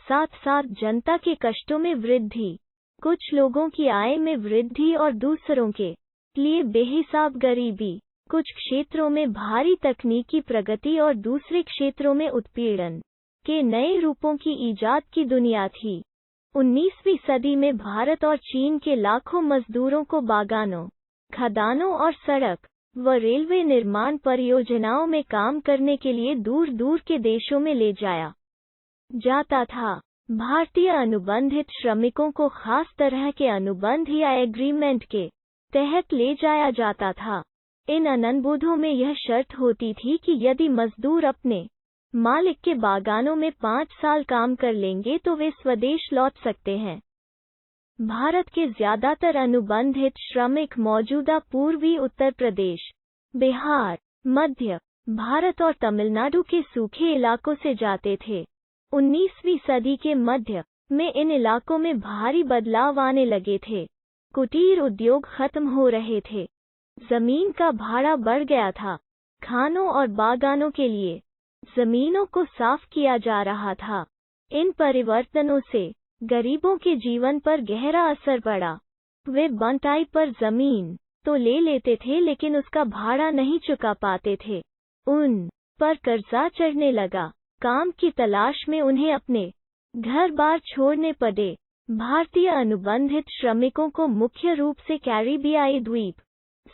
Speaker 1: साथ साथ जनता के कष्टों में वृद्धि, कुछ लोगों की आय में वृद्धि और दूसरों के लिए बेहिसाब गरीबी, कुछ क्षेत्रों में भारी तकनीकी प्रगति और दूसरे क्षेत्रों में उत्पीड़न के नए रूपों की ईजाद की दुनिया थी। 19वीं सदी में भारत और चीन के लाखों मजदूरों को बागानों, खदानों और सड़क व रेलवे निर्माण परियोजनाओं में काम करने के लिए दूर दूर के देशों में ले जाया जाता था। भारतीय अनुबंधित श्रमिकों को खास तरह के अनुबंध या एग्रीमेंट के तहत ले जाया जाता था। इन अनुबंधों में यह शर्त होती थी कि यदि मजदूर अपने मालिक के बागानों में 5 साल काम कर लेंगे तो वे स्वदेश लौट सकते हैं। भारत के ज्यादातर अनुबंधित श्रमिक मौजूदा पूर्वी उत्तर प्रदेश, बिहार, मध्य भारत और तमिलनाडु के सूखे इलाकों से जाते थे। 19वीं सदी के मध्य में इन इलाकों में भारी बदलाव आने लगे थे। कुटीर उद्योग खत्म हो रहे थे। जमीन का भाड़ा बढ़ गया था। खानों और बागानों के लिए जमीनों को साफ किया जा रहा था। इन परिवर्तनों से गरीबों के जीवन पर गहरा असर पड़ा। वे बंटाई पर जमीन तो ले लेते थे लेकिन उसका भाड़ा नहीं चुका पाते थे। उन पर कर्जा चढ़ने लगा। काम की तलाश में उन्हें अपने घर बार छोड़ने पड़े। भारतीय अनुबंधित श्रमिकों को मुख्य रूप से कैरिबियाई द्वीप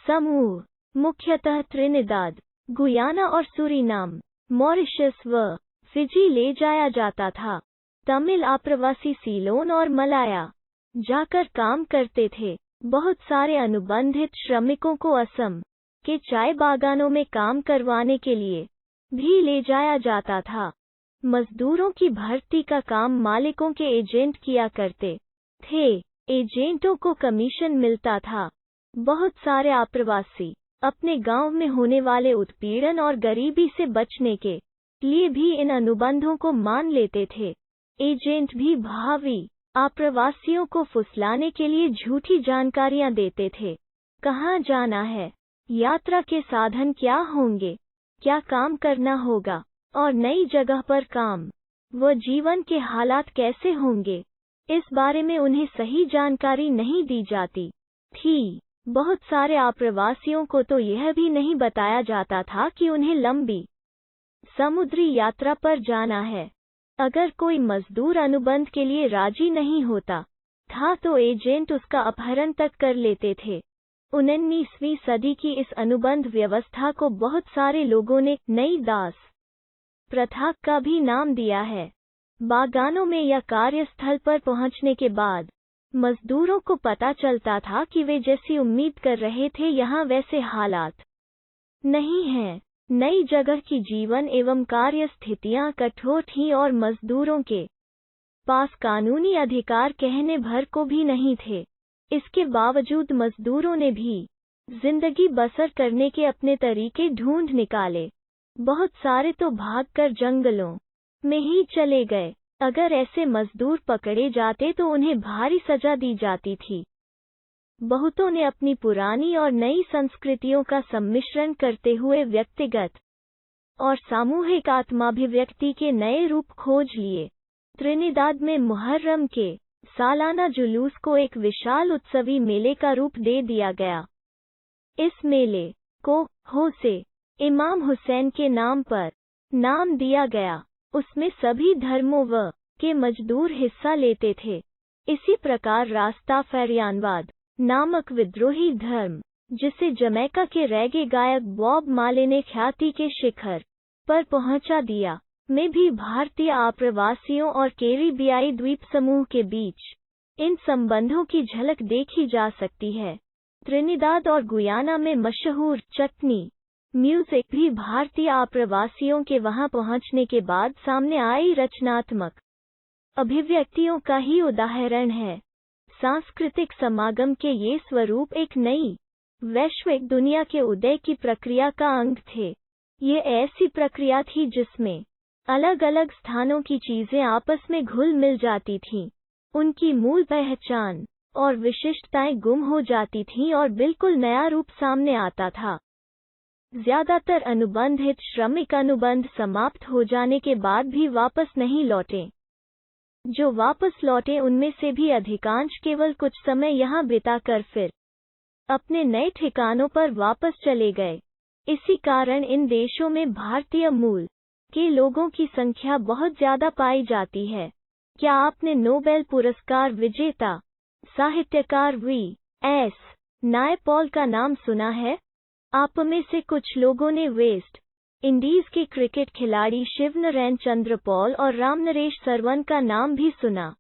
Speaker 1: समूह, मुख्यतः त्रिनिदाद, गुयाना और सूरीनाम, मॉरिशस व फिजी ले जाया जाता था। तमिल आप्रवासी सीलोन और मलाया जाकर काम करते थे। बहुत सारे अनुबंधित श्रमिकों को असम के चाय बागानों में काम करवाने के लिए भी ले जाया जाता था। मजदूरों की भर्ती का काम मालिकों के एजेंट किया करते थे। एजेंटों को कमीशन मिलता था। बहुत सारे आप्रवासी अपने गांव में होने वाले उत्पीड़न और गरीबी से बचने के लिए भी इन अनुबंधों को मान लेते थे। एजेंट भी भावी आप्रवासियों को फुसलाने के लिए झूठी जानकारियां देते थे। कहाँ जाना है, यात्रा के साधन क्या होंगे, क्या काम करना होगा और नई जगह पर काम व जीवन के हालात कैसे होंगे, इस बारे में उन्हें सही जानकारी नहीं दी जाती थी। बहुत सारे आप्रवासियों को तो यह भी नहीं बताया जाता था कि उन्हें लंबी समुद्री यात्रा पर जाना है। अगर कोई मजदूर अनुबंध के लिए राजी नहीं होता था तो एजेंट उसका अपहरण तक कर लेते थे। 19वीं सदी की इस अनुबंध व्यवस्था को बहुत सारे लोगों ने नई दास प्रथा का भी नाम दिया है। बागानों में या कार्यस्थल पर पहुंचने के बाद मजदूरों को पता चलता था कि वे जैसी उम्मीद कर रहे थे यहाँ वैसे हालात नहीं हैं। नई जगह की जीवन एवं कार्य स्थितियाँ कठोर थीं और मजदूरों के पास कानूनी अधिकार कहने भर को भी नहीं थे। इसके बावजूद मजदूरों ने भी जिंदगी बसर करने के अपने तरीके ढूंढ निकाले। बहुत सारे तो भागकर जंगलों में ही चले गए। अगर ऐसे मजदूर पकड़े जाते तो उन्हें भारी सजा दी जाती थी। बहुतों ने अपनी पुरानी और नई संस्कृतियों का सम्मिश्रण करते हुए व्यक्तिगत और सामूहिक आत्माभिव्यक्ति के नए रूप खोज लिए। त्रिनिदाद में मुहर्रम के सालाना जुलूस को एक विशाल उत्सवी मेले का रूप दे दिया गया। इस मेले को होसे इमाम हुसैन के नाम पर नाम दिया गया। उसमें सभी धर्मों व के मजदूर हिस्सा लेते थे। इसी प्रकार रास्ताफारियानवाद नामक विद्रोही धर्म, जिसे जमैका के रैगे गायक बॉब मार्ले ने ख्याति के शिखर पर पहुंचा दिया, में भी भारतीय आप्रवासियों और कैरिबियाई द्वीप समूह के बीच इन संबंधों की झलक देखी जा सकती है। त्रिनिदाद और गुयाना में मशहूर चटनी म्यूजिक भी भारतीय आप्रवासियों के वहां पहुंचने के बाद सामने आई रचनात्मक अभिव्यक्तियों का ही उदाहरण है। सांस्कृतिक समागम के ये स्वरूप एक नई वैश्विक दुनिया के उदय की प्रक्रिया का अंग थे। ये ऐसी प्रक्रिया थी जिसमें अलग अलग स्थानों की चीजें आपस में घुल मिल जाती थीं। उनकी मूल पहचान और विशिष्टताएं गुम हो जाती थीं और बिल्कुल नया रूप सामने आता था। ज्यादातर अनुबंधित श्रमिक अनुबंध समाप्त हो जाने के बाद भी वापस नहीं लौटे। जो वापस लौटे उनमें से भी अधिकांश केवल कुछ समय यहाँ बिताकर फिर अपने नए ठिकानों पर वापस चले गए। इसी कारण इन देशों में भारतीय मूल के लोगों की संख्या बहुत ज्यादा पाई जाती है। क्या आपने नोबेल पुरस्कार विजेता साहित्यकार V.S. नायपॉल का नाम सुना है? आप में से कुछ लोगों ने वेस्ट इंडीज के क्रिकेट खिलाड़ी शिवनारायण चंद्र पॉल और रामनरेश सरवन का नाम भी सुना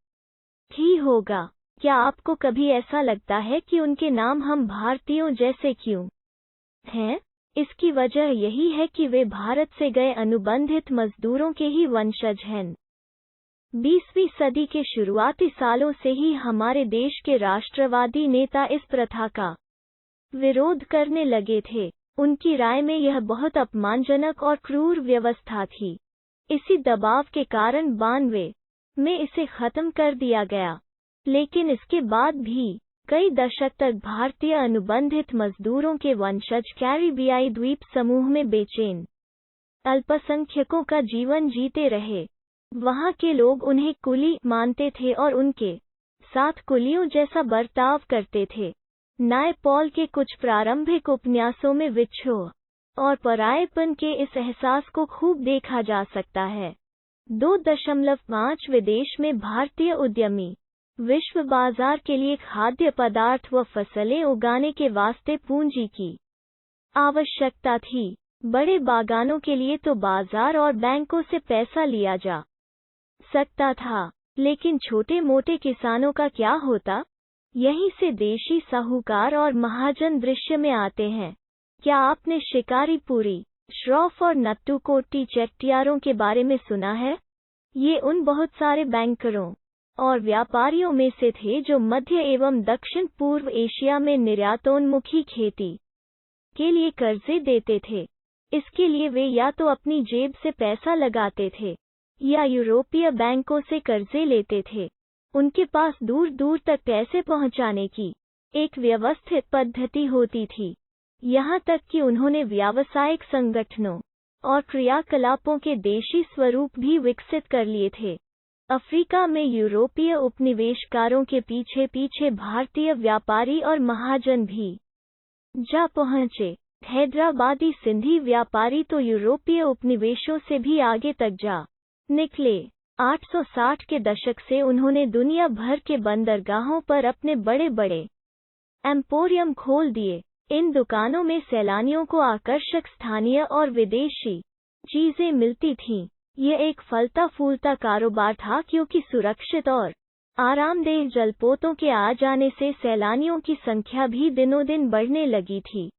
Speaker 1: ही होगा। क्या आपको कभी ऐसा लगता है कि उनके नाम हम भारतीयों जैसे क्यों हैं? इसकी वजह यही है कि वे भारत से गए अनुबंधित मजदूरों के ही वंशज हैं। 20वीं सदी के शुरुआती सालों से ही हमारे देश के राष्ट्रवादी नेता इस प्रथा का विरोध करने लगे थे। उनकी राय में यह बहुत अपमानजनक और क्रूर व्यवस्था थी। इसी दबाव के कारण 92 में इसे खत्म कर दिया गया, लेकिन इसके बाद भी कई दशक तक भारतीय अनुबंधित मजदूरों के वंशज कैरिबियाई द्वीप समूह में बेचैन अल्पसंख्यकों का जीवन जीते रहे। वहाँ के लोग उन्हें कुली मानते थे और उनके साथ कुलियों जैसा बर्ताव करते थे। नायपॉल के कुछ प्रारंभिक उपन्यासों में विच्छोह और परायेपन के इस एहसास को खूब देखा जा सकता है। 2.5 विदेश में भारतीय उद्यमी विश्व बाजार के लिए खाद्य पदार्थ व फसलें उगाने के वास्ते पूंजी की आवश्यकता थी। बड़े बागानों के लिए तो बाजार और बैंकों से पैसा लिया जा सकता था, लेकिन छोटे मोटे किसानों का क्या होता? यहीं से देशी साहूकार और महाजन दृश्य में आते हैं। क्या आपने शिकारीपुरी, श्रॉफ और नट्टूकोट्टी चेट्टियारों के बारे में सुना है? ये उन बहुत सारे बैंकरों और व्यापारियों में से थे जो मध्य एवं दक्षिण पूर्व एशिया में निर्यातोन्मुखी खेती के लिए कर्जे देते थे। इसके लिए वे या तो अपनी जेब से पैसा लगाते थे या यूरोपीय बैंकों से कर्जे लेते थे। उनके पास दूर दूर तक पैसे पहुंचाने की एक व्यवस्थित पद्धति होती थी, यहाँ तक कि उन्होंने व्यावसायिक संगठनों और क्रियाकलापों के देशी स्वरूप भी विकसित कर लिए थे। अफ्रीका में यूरोपीय उपनिवेशकारों के पीछे पीछे भारतीय व्यापारी और महाजन भी जा पहुंचे। हैदराबादी सिंधी व्यापारी तो यूरोपीय उपनिवेशों से भी आगे तक जा निकले। 860 के दशक से उन्होंने दुनिया भर के बंदरगाहों पर अपने बड़े बड़े एम्पोरियम खोल दिए। इन दुकानों में सैलानियों को आकर्षक स्थानीय और विदेशी चीजें मिलती थीं। यह एक फलता फूलता कारोबार था, क्योंकि सुरक्षित और आरामदेह जलपोतों के आ जाने से सैलानियों की संख्या भी दिनों दिन बढ़ने लगी थी।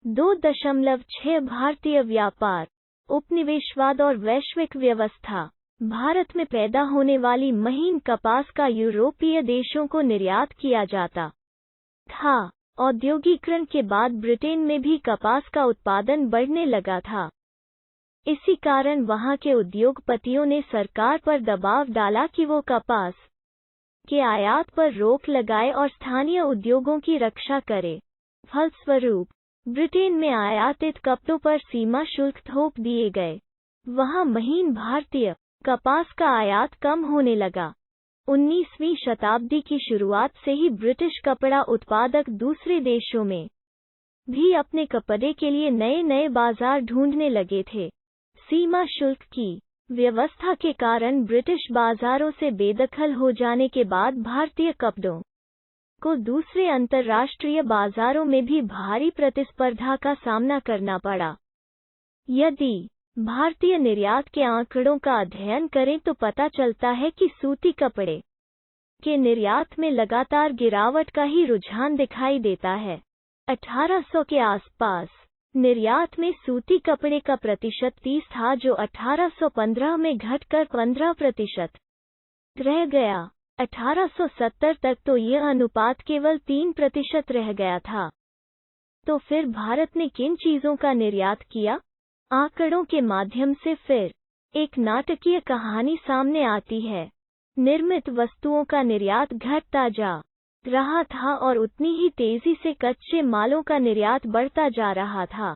Speaker 1: 2.6 भारतीय व्यापार, उपनिवेशवाद और वैश्विक व्यवस्था। भारत में पैदा होने वाली महीन कपास का यूरोपीय देशों को निर्यात किया जाता था। औद्योगिकरण के बाद ब्रिटेन में भी कपास का उत्पादन बढ़ने लगा था। इसी कारण वहां के उद्योगपतियों ने सरकार पर दबाव डाला कि वो कपास के आयात पर रोक लगाए और स्थानीय उद्योगों की रक्षा करे। फलस्वरूप ब्रिटेन में आयातित कपड़ों पर सीमा शुल्क थोप दिए गए। वहां महीन भारतीय कपास का आयात कम होने लगा। 19वीं शताब्दी की शुरुआत से ही ब्रिटिश कपड़ा उत्पादक दूसरे देशों में भी अपने कपड़े के लिए नए नए बाजार ढूंढने लगे थे। सीमा शुल्क की व्यवस्था के कारण ब्रिटिश बाजारों से बेदखल हो जाने के बाद भारतीय कपड़ों को दूसरे अंतर्राष्ट्रीय बाजारों में भी भारी प्रतिस्पर्धा का सामना करना पड़ा। यदि भारतीय निर्यात के आंकड़ों का अध्ययन करें तो पता चलता है कि सूती कपड़े के निर्यात में लगातार गिरावट का ही रुझान दिखाई देता है। 1800 के आसपास निर्यात में सूती कपड़े का प्रतिशत 30 था, जो 1815 में घटकर 15% रह गया। 1870 तक तो यह अनुपात केवल 3% रह गया था। तो फिर भारत ने किन चीजों का निर्यात किया? आंकड़ों के माध्यम से फिर एक नाटकीय कहानी सामने आती है। निर्मित वस्तुओं का निर्यात घटता जा रहा था और उतनी ही तेजी से कच्चे मालों का निर्यात बढ़ता जा रहा था।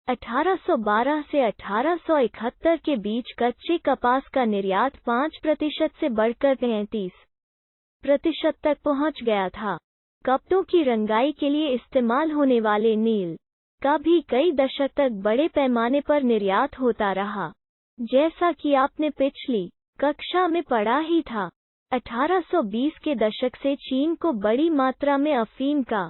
Speaker 1: 1812 से 1871 के बीच कच्चे कपास का निर्यात 5% से बढ़कर 33% तक पहुंच गया था। कपड़ों की रंगाई के लिए इस्तेमाल होने वाले नील का भी कई दशक तक बड़े पैमाने पर निर्यात होता रहा। जैसा कि आपने पिछली कक्षा में पढ़ा ही था, 1820 के दशक से चीन को बड़ी मात्रा में अफीम का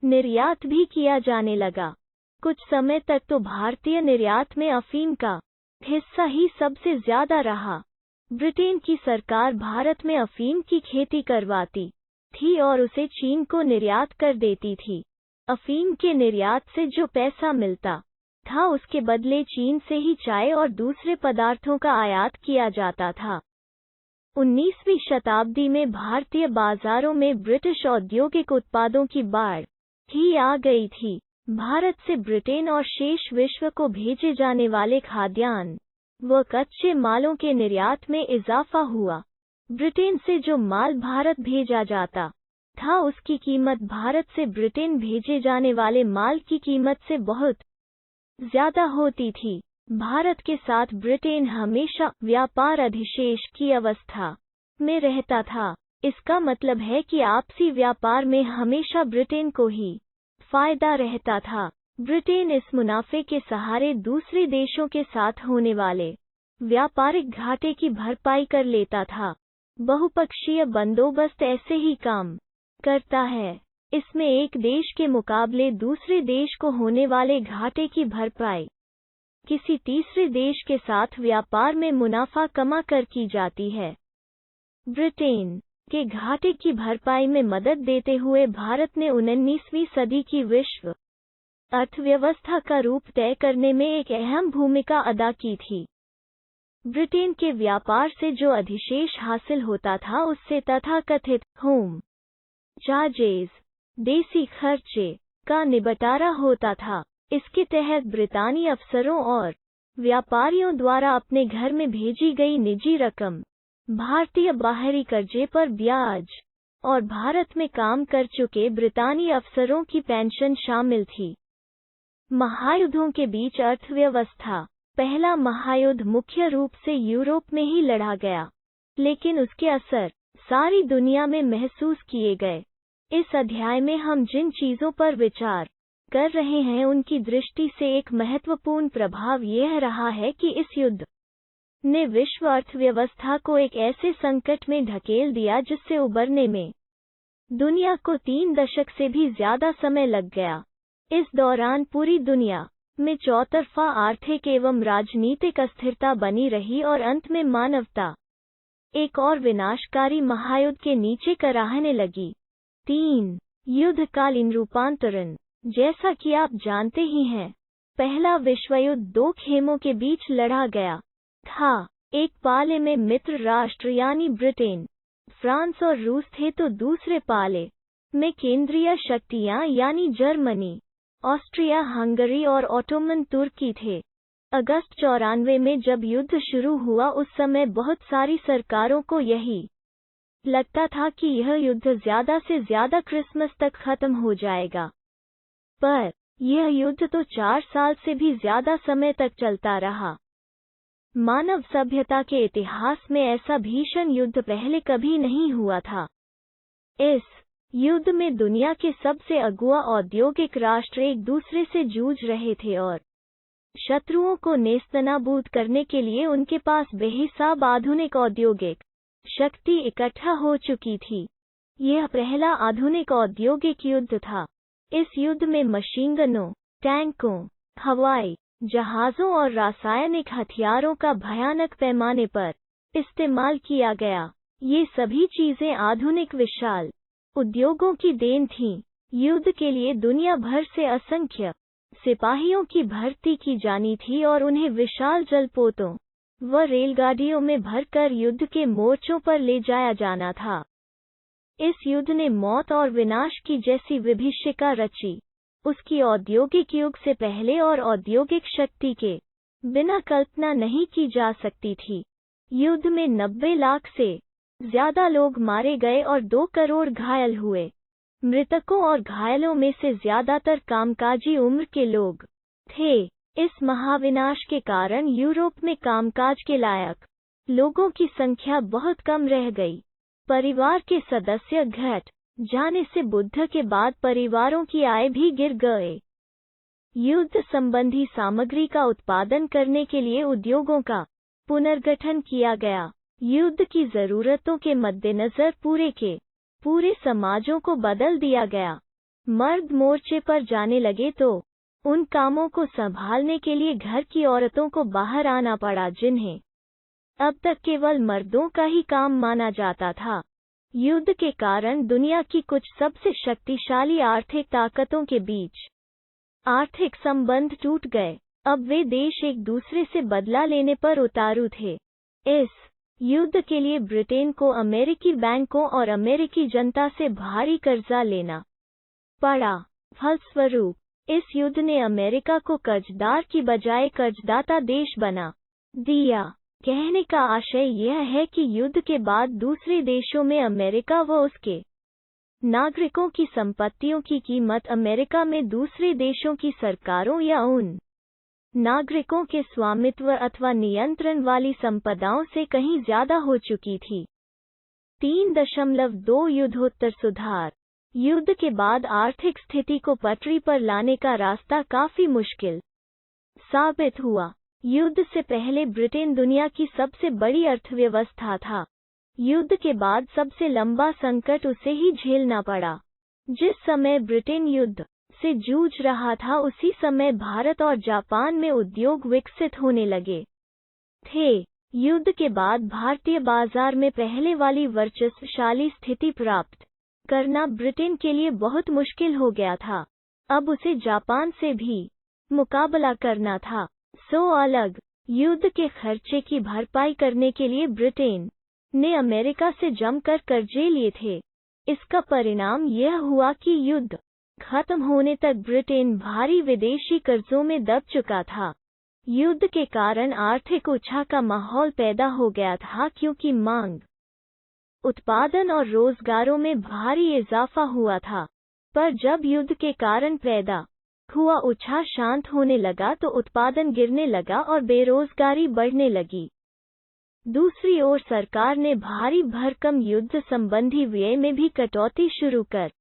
Speaker 1: निर्यात भी किया जाने लगा। कुछ समय तक तो भारतीय निर्यात में अफीम का हिस्सा ही सबसे ज्यादा रहा। ब्रिटेन की सरकार भारत में अफीम की खेती करवाती थी और उसे चीन को निर्यात कर देती थी। अफीम के निर्यात से जो पैसा मिलता था उसके बदले चीन से ही चाय और दूसरे पदार्थों का आयात किया जाता था। 19वीं शताब्दी में भारतीय बाजारों में ब्रिटिश औद्योगिक उत्पादों की बाढ़ ही आ गई थी। भारत से ब्रिटेन और शेष विश्व को भेजे जाने वाले खाद्यान्न व कच्चे मालों के निर्यात में इजाफा हुआ। ब्रिटेन से जो माल भारत भेजा जाता था उसकी कीमत भारत से ब्रिटेन भेजे जाने वाले माल की कीमत से बहुत ज्यादा होती थी। भारत के साथ ब्रिटेन हमेशा व्यापार अधिशेष की अवस्था में रहता था। इसका मतलब है कि आपसी व्यापार में हमेशा ब्रिटेन को ही फायदा रहता था। ब्रिटेन इस मुनाफे के सहारे दूसरे देशों के साथ होने वाले व्यापारिक घाटे की भरपाई कर लेता था। बहुपक्षीय बंदोबस्त ऐसे ही काम करता है। इसमें एक देश के मुकाबले दूसरे देश को होने वाले घाटे की भरपाई किसी तीसरे देश के साथ व्यापार में मुनाफा कमा कर की जाती है। ब्रिटेन के घाटे की भरपाई में मदद देते हुए भारत ने 19वीं सदी की विश्व अर्थव्यवस्था का रूप तय करने में एक अहम भूमिका अदा की थी। ब्रिटेन के व्यापार से जो अधिशेष हासिल होता था उससे तथाकथित होम चार्जेस, देसी खर्चे का निबटारा होता था। इसके तहत ब्रितानी अफसरों और व्यापारियों द्वारा अपने घर में भेजी गई निजी रकम, भारतीय बाहरी कर्जे पर ब्याज और भारत में काम कर चुके ब्रितानी अफसरों की पेंशन शामिल थी। महायुद्धों के बीच अर्थव्यवस्था। पहला महायुद्ध मुख्य रूप से यूरोप में ही लड़ा गया, लेकिन उसके असर सारी दुनिया में महसूस किए गए। इस अध्याय में हम जिन चीजों पर विचार कर रहे हैं उनकी दृष्टि से एक महत्वपूर्ण प्रभाव यह रहा है कि इस युद्ध ने विश्व अर्थव्यवस्था को एक ऐसे संकट में ढकेल दिया जिससे उबरने में दुनिया को 3 दशक से भी ज्यादा समय लग गया। इस दौरान पूरी दुनिया में चौतरफा आर्थिक एवं राजनीतिक अस्थिरता बनी रही और अंत में मानवता एक और विनाशकारी महायुद्ध के नीचे कराहने लगी। 3. युद्धकालीन रूपांतरण। जैसा कि आप जानते ही हैं, पहला विश्व युद्ध 2 खेमों के बीच लड़ा गया था। एक पाले में मित्र राष्ट्र यानी ब्रिटेन, फ्रांस और रूस थे तो दूसरे पाले में केंद्रीय शक्तियां यानी जर्मनी, ऑस्ट्रिया हंगरी और ऑटोमन तुर्की थे। अगस्त 94 में जब युद्ध शुरू हुआ उस समय बहुत सारी सरकारों को यही लगता था कि यह युद्ध ज्यादा से ज्यादा क्रिसमस तक खत्म हो जाएगा, पर यह युद्ध तो 4 साल से भी ज्यादा समय तक चलता रहा। मानव सभ्यता के इतिहास में ऐसा भीषण युद्ध पहले कभी नहीं हुआ था। इस युद्ध में दुनिया के सबसे अगुआ औद्योगिक राष्ट्र एक दूसरे से जूझ रहे थे और शत्रुओं को नेस्तनाबूद करने के लिए उनके पास बेहिसाब आधुनिक औद्योगिक शक्ति इकट्ठा हो चुकी थी। यह पहला आधुनिक औद्योगिक युद्ध था। इस युद्ध में मशीनगनों, टैंकों, हवाई जहाज़ों और रासायनिक हथियारों का भयानक पैमाने पर इस्तेमाल किया गया। ये सभी चीजें आधुनिक विशाल उद्योगों की देन थीं। युद्ध के लिए दुनिया भर से असंख्य सिपाहियों की भर्ती की जानी थी और उन्हें विशाल जलपोतों व रेलगाड़ियों में भरकर युद्ध के मोर्चों पर ले जाया जाना था। इस युद्ध ने मौत और विनाश की जैसी विभीषिका रची। उसकी औद्योगिक युग से पहले और औद्योगिक शक्ति के बिना कल्पना नहीं की जा सकती थी। युद्ध में 90 लाख से ज्यादा लोग मारे गए और 2 करोड़ घायल हुए। मृतकों और घायलों में से ज्यादातर कामकाजी उम्र के लोग थे। इस महाविनाश के कारण यूरोप में कामकाज के लायक लोगों की संख्या बहुत कम रह गई। परिवार के सदस्य घट जाने से बुद्ध के बाद परिवारों की आय भी गिर गए। युद्ध संबंधी सामग्री का उत्पादन करने के लिए उद्योगों का पुनर्गठन किया गया। युद्ध की जरूरतों के मद्देनजर पूरे समाजों को बदल दिया गया। मर्द मोर्चे पर जाने लगे तो उन कामों को संभालने के लिए घर की औरतों को बाहर आना पड़ा जिन्हें अब तक केवल मर्दों का ही काम माना जाता था। युद्ध के कारण दुनिया की कुछ सबसे शक्तिशाली आर्थिक ताकतों के बीच आर्थिक संबंध टूट गए। अब वे देश एक दूसरे से बदला लेने पर उतारू थे। इस युद्ध के लिए ब्रिटेन को अमेरिकी बैंकों और अमेरिकी जनता से भारी कर्जा लेना पड़ा। फलस्वरूप इस युद्ध ने अमेरिका को कर्जदार की बजाय कर्जदाता देश बना दिया। कहने का आशय यह है कि युद्ध के बाद दूसरे देशों में अमेरिका व उसके नागरिकों की संपत्तियों की कीमत अमेरिका में दूसरे देशों की सरकारों या उन नागरिकों के स्वामित्व अथवा नियंत्रण वाली संपदाओं से कहीं ज्यादा हो चुकी थी। 3.2 युद्धोत्तर सुधार। युद्ध के बाद आर्थिक स्थिति को पटरी पर लाने का रास्ता काफी मुश्किल साबित हुआ। युद्ध से पहले ब्रिटेन दुनिया की सबसे बड़ी अर्थव्यवस्था था। युद्ध के बाद सबसे लंबा संकट उसे ही झेलना पड़ा। जिस समय ब्रिटेन युद्ध से जूझ रहा था उसी समय भारत और जापान में उद्योग विकसित होने लगे थे। युद्ध के बाद भारतीय बाजार में पहले वाली वर्चस्वशाली स्थिति प्राप्त करना ब्रिटेन के लिए बहुत मुश्किल हो गया था। अब उसे जापान से भी मुकाबला करना था। अलग युद्ध के खर्चे की भरपाई करने के लिए ब्रिटेन ने अमेरिका से जमकर कर्जे लिए थे। इसका परिणाम यह हुआ कि युद्ध खत्म होने तक ब्रिटेन भारी विदेशी कर्जों में दब चुका था। युद्ध के कारण आर्थिक उछाल का माहौल पैदा हो गया था क्योंकि मांग, उत्पादन और रोजगारों में भारी इजाफा हुआ था। पर जब युद्ध के कारण पैदा हुआ उछाल शांत होने लगा तो उत्पादन गिरने लगा और बेरोजगारी बढ़ने लगी। दूसरी ओर सरकार ने भारी भरकम युद्ध संबंधी व्यय में भी कटौती शुरू कर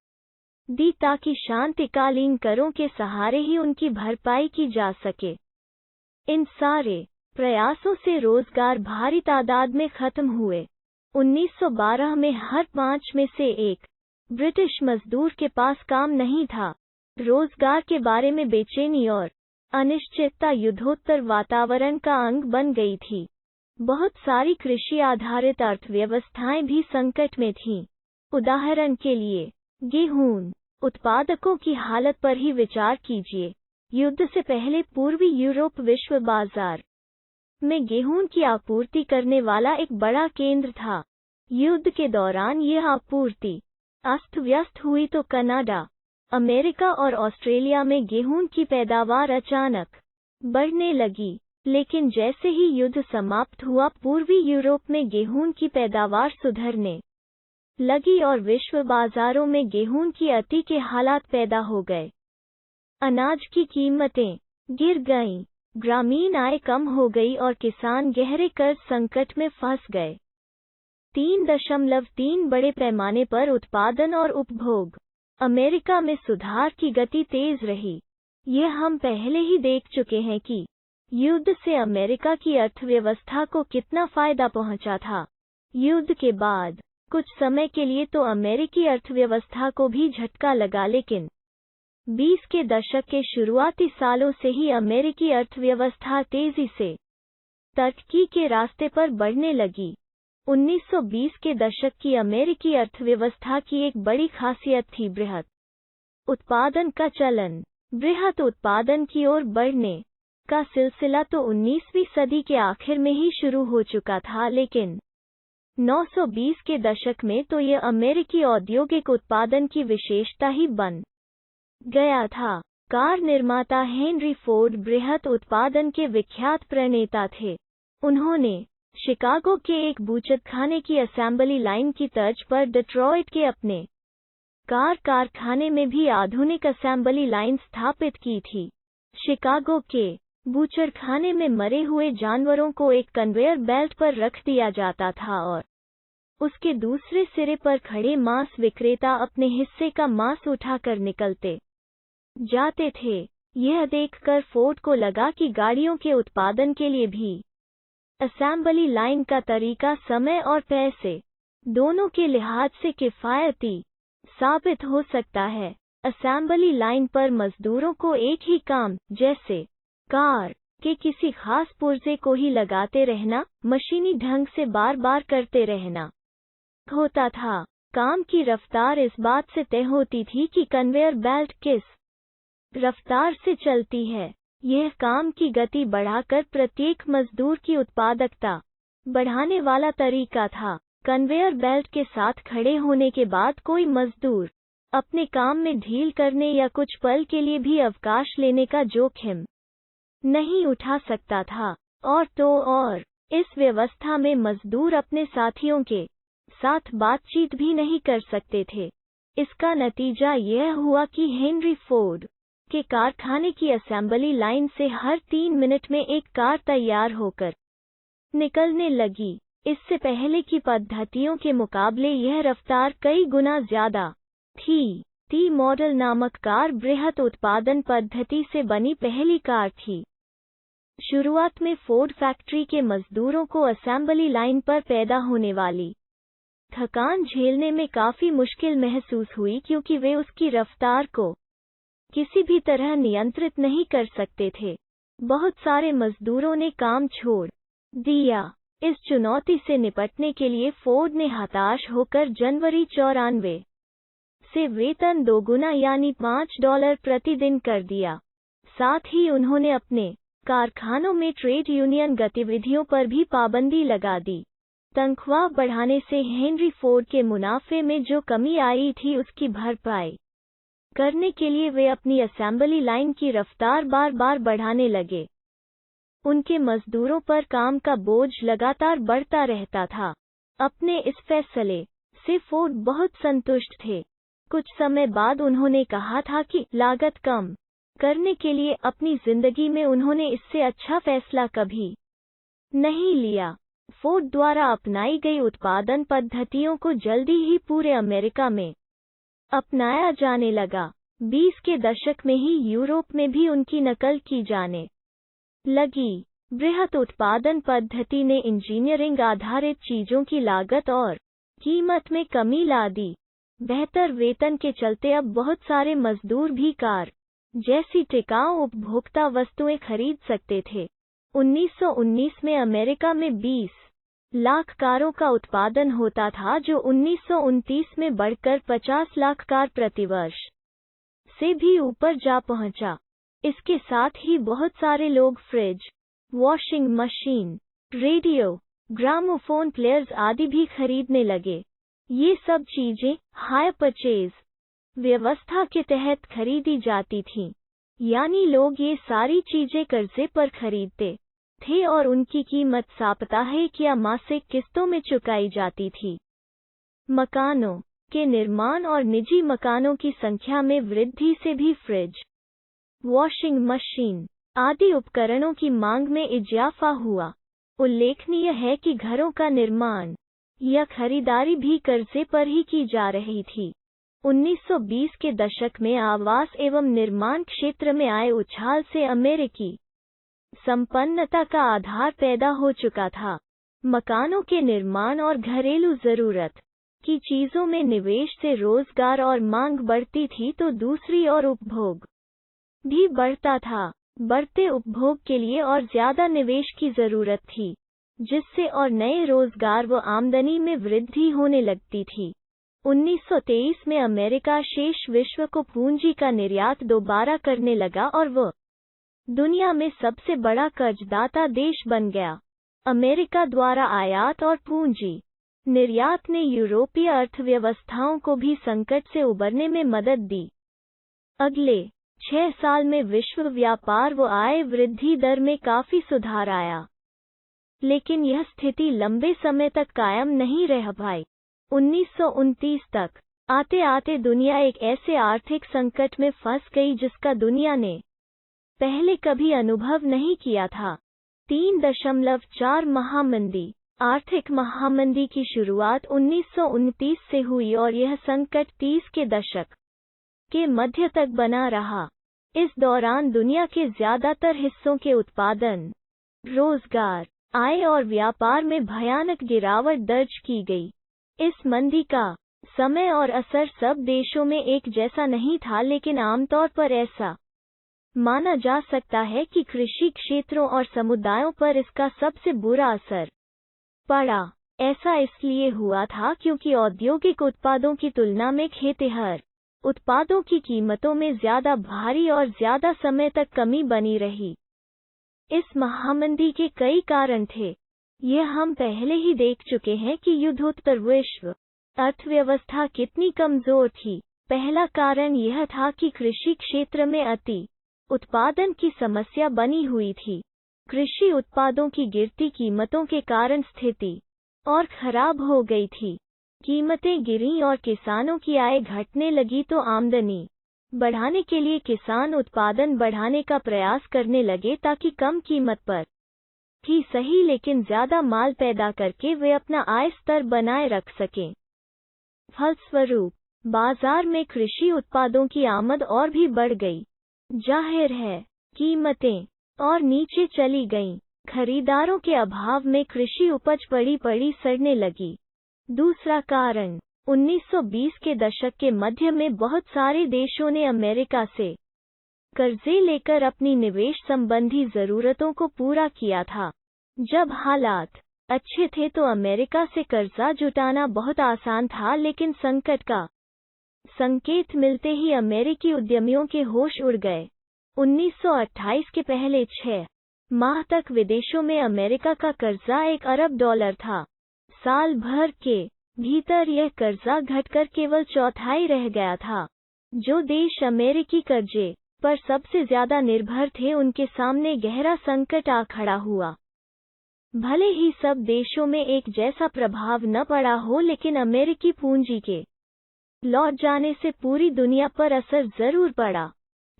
Speaker 1: दी ताकि शांतिकालीन करों के सहारे ही उनकी भरपाई की जा सके। इन सारे प्रयासों से रोजगार भारी तादाद में खत्म हुए। 1912 में हर 5 में से एक ब्रिटिश मजदूर के पास काम नहीं था। रोजगार के बारे में बेचैनी और अनिश्चितता युद्धोत्तर वातावरण का अंग बन गई थी। बहुत सारी कृषि आधारित अर्थव्यवस्थाएं भी संकट में थीं। उदाहरण के लिए गेहूं उत्पादकों की हालत पर ही विचार कीजिए। युद्ध से पहले पूर्वी यूरोप विश्व बाजार में गेहूं की आपूर्ति करने वाला एक बड़ा केंद्र था। युद्ध के दौरान यह आपूर्ति अस्त व्यस्त हुई तो कनाडा, अमेरिका और ऑस्ट्रेलिया में गेहूं की पैदावार अचानक बढ़ने लगी। लेकिन जैसे ही युद्ध समाप्त हुआ पूर्वी यूरोप में गेहूं की पैदावार सुधरने लगी और विश्व बाजारों में गेहूं की अति के हालात पैदा हो गए। अनाज की कीमतें गिर गईं, ग्रामीण आय कम हो गई और किसान गहरे कर्ज संकट में फंस गए। 3.3 बड़े पैमाने पर उत्पादन और उपभोग। अमेरिका में सुधार की गति तेज रही। यह हम पहले ही देख चुके हैं कि युद्ध से अमेरिका की अर्थव्यवस्था को कितना फायदा पहुंचा था। युद्ध के बाद कुछ समय के लिए तो अमेरिकी अर्थव्यवस्था को भी झटका लगा, लेकिन 20 के दशक के शुरुआती सालों से ही अमेरिकी अर्थव्यवस्था तेजी से तरक्की के रास्ते पर बढ़ने लगी। 1920 के दशक की अमेरिकी अर्थव्यवस्था की एक बड़ी खासियत थी बृहत उत्पादन का चलन। बृहत उत्पादन की ओर बढ़ने का सिलसिला तो 19वीं सदी के आखिर में ही शुरू हो चुका था, लेकिन 1920 के दशक में तो यह अमेरिकी औद्योगिक उत्पादन की विशेषता ही बन गया था। कार निर्माता हेनरी फोर्ड बृहत उत्पादन के विख्यात प्रणेता थे। उन्होंने शिकागो के एक बूचड़खाने की असेंबली लाइन की तर्ज पर डिट्रॉइट के अपने कार कारखाने में भी आधुनिक असेंबली लाइन स्थापित की थी। शिकागो के बूचड़खाने में मरे हुए जानवरों को एक कन्वेयर बेल्ट पर रख दिया जाता था और उसके दूसरे सिरे पर खड़े मांस विक्रेता अपने हिस्से का मांस उठाकर निकलते जाते थे। यह देखकर फोर्ड को लगा कि गाड़ियों के उत्पादन के लिए भी असेंबली लाइन का तरीका समय और पैसे दोनों के लिहाज से किफायती साबित हो सकता है। असेंबली लाइन पर मजदूरों को एक ही काम, जैसे कार के किसी खास पुर्जे को ही लगाते रहना, मशीनी ढंग से बार बार करते रहना होता था। काम की रफ्तार इस बात से तय होती थी कि कन्वेयर बेल्ट किस रफ्तार से चलती है। यह काम की गति बढ़ाकर प्रत्येक मजदूर की उत्पादकता बढ़ाने वाला तरीका था। कन्वेयर बेल्ट के साथ खड़े होने के बाद कोई मजदूर अपने काम में ढील करने या कुछ पल के लिए भी अवकाश लेने का जोखिम नहीं उठा सकता था। और तो और इस व्यवस्था में मजदूर अपने साथियों के साथ बातचीत भी नहीं कर सकते थे। इसका नतीजा यह हुआ कि हेनरी फोर्ड के कारखाने की असेंबली लाइन से हर 3 मिनट में एक कार तैयार होकर निकलने लगी। इससे पहले की पद्धतियों के मुकाबले यह रफ्तार कई गुना ज्यादा थी। टी मॉडल नामक कार बृहत उत्पादन पद्धति से बनी पहली कार थी। शुरुआत में फोर्ड फैक्ट्री के मजदूरों को असेंबली लाइन पर पैदा होने वाली थकान झेलने में काफी मुश्किल महसूस हुई, क्योंकि वे उसकी रफ्तार को किसी भी तरह नियंत्रित नहीं कर सकते थे। बहुत सारे मजदूरों ने काम छोड़ दिया। इस चुनौती से निपटने के लिए फोर्ड ने हताश होकर जनवरी 94 से वेतन दोगुना यानी $5 प्रतिदिन कर दिया। साथ ही उन्होंने अपने कारखानों में ट्रेड यूनियन गतिविधियों पर भी पाबंदी लगा दी। तनख्वाह बढ़ाने से हेनरी फोर्ड के मुनाफे में जो कमी आई थी उसकी भरपाई करने के लिए वे अपनी असेंबली लाइन की रफ्तार बार बार बढ़ाने लगे। उनके मजदूरों पर काम का बोझ लगातार बढ़ता रहता था। अपने इस फैसले से फोर्ड बहुत संतुष्ट थे। कुछ समय बाद उन्होंने कहा था कि लागत कम करने के लिए अपनी जिंदगी में उन्होंने इससे अच्छा फैसला कभी नहीं लिया। फोर्ड द्वारा अपनाई गई उत्पादन पद्धतियों को जल्दी ही पूरे अमेरिका में अपनाया जाने लगा। 20 के दशक में ही यूरोप में भी उनकी नकल की जाने लगी। बृहत उत्पादन पद्धति ने इंजीनियरिंग आधारित चीजों की लागत और कीमत में कमी ला दी। बेहतर वेतन के चलते अब बहुत सारे मजदूर भी कार जैसी टिकाऊ उपभोक्ता वस्तुएं खरीद सकते थे। 1919 में अमेरिका में 20 लाख कारों का उत्पादन होता था, जो 1929 में बढ़कर 50 लाख कार प्रतिवर्ष से भी ऊपर जा पहुंचा। इसके साथ ही बहुत सारे लोग fridge, washing machine, radio, gramophone players आदि भी खरीदने लगे। ये सब चीजें हायर परचेज व्यवस्था के तहत खरीदी जाती थीं, यानी लोग ये सारी चीजें कर्जे पर खरीदते थे और उनकी कीमत साप्ताहिक या मासिक किस्तों में चुकाई जाती थी। मकानों के निर्माण और निजी मकानों की संख्या में वृद्धि से भी फ्रिज, वॉशिंग मशीन आदि उपकरणों की मांग में इजाफा हुआ। उल्लेखनीय है कि घरों का निर्माण या खरीदारी भी कर्जे पर ही की जा रही थी। 1920 के दशक में आवास एवं निर्माण क्षेत्र में आए उछाल से अमेरिकी संपन्नता का आधार पैदा हो चुका था। मकानों के निर्माण और घरेलू जरूरत की चीजों में निवेश से रोजगार और मांग बढ़ती थी, तो दूसरी ओर उपभोग भी बढ़ता था। बढ़ते उपभोग के लिए और ज्यादा निवेश की जरूरत थी, जिससे और नए रोजगार व आमदनी में वृद्धि होने लगती थी। 1923 में अमेरिका शेष विश्व को पूंजी का निर्यात दोबारा करने लगा और वह दुनिया में सबसे बड़ा कर्जदाता देश बन गया। अमेरिका द्वारा आयात और पूंजी निर्यात ने यूरोपीय अर्थव्यवस्थाओं को भी संकट से उबरने में मदद दी। अगले 6 साल में विश्व व्यापार व आय वृद्धि दर में काफी सुधार आया, लेकिन यह स्थिति लंबे समय तक कायम नहीं रह पाई। 1929 तक आते आते दुनिया एक ऐसे आर्थिक संकट में फंस गई जिसका दुनिया ने पहले कभी अनुभव नहीं किया था। 3.4 महामंदी। आर्थिक महामंदी की शुरुआत 1929 से हुई और यह संकट 30 के दशक के मध्य तक बना रहा। इस दौरान दुनिया के ज्यादातर हिस्सों के उत्पादन, रोजगार, आय और व्यापार में भयानक गिरावट दर्ज की गई। इस मंदी का समय और असर सब देशों में एक जैसा नहीं था, लेकिन आमतौर पर ऐसा माना जा सकता है कि कृषि क्षेत्रों और समुदायों पर इसका सबसे बुरा असर पड़ा। ऐसा इसलिए हुआ था क्योंकि औद्योगिक उत्पादों की तुलना में खेतिहर उत्पादों की कीमतों में ज्यादा भारी और ज्यादा समय तक कमी बनी रही। इस महामंदी के कई कारण थे। यह हम पहले ही देख चुके हैं कि युद्धोत्तर विश्व अर्थव्यवस्था कितनी कमजोर थी। पहला कारण यह था कि कृषि क्षेत्र में अति उत्पादन की समस्या बनी हुई थी। कृषि उत्पादों की गिरती कीमतों के कारण स्थिति और खराब हो गई थी। कीमतें गिरीं और किसानों की आय घटने लगी तो आमदनी बढ़ाने के लिए किसान उत्पादन बढ़ाने का प्रयास करने लगे ताकि कम कीमत पर ही सही लेकिन ज्यादा माल पैदा करके वे अपना आय स्तर बनाए रख सकें। फलस्वरूप बाजार में कृषि उत्पादों की आमद और भी बढ़ गई। जाहिर है कीमतें और नीचे चली गईं। खरीदारों के अभाव में कृषि उपज पड़ी सड़ने लगी। दूसरा कारण 1920 के दशक के मध्य में बहुत सारे देशों ने अमेरिका से कर्जे लेकर अपनी निवेश संबंधी जरूरतों को पूरा किया था। जब हालात अच्छे थे तो अमेरिका से कर्जा जुटाना बहुत आसान था, लेकिन संकट का संकेत मिलते ही अमेरिकी उद्यमियों के होश उड़ गए। 1928 के पहले 6 माह तक विदेशों में अमेरिका का कर्जा $1 अरब था। साल भर के भीतर यह कर्जा घटकर केवल चौथाई रह गया था। जो देश अमेरिकी कर्जे पर सबसे ज्यादा निर्भर थे उनके सामने गहरा संकट आ खड़ा हुआ। भले ही सब देशों में एक जैसा प्रभाव न पड़ा हो, लेकिन अमेरिकी पूंजी के लौट जाने से पूरी दुनिया पर असर जरूर पड़ा।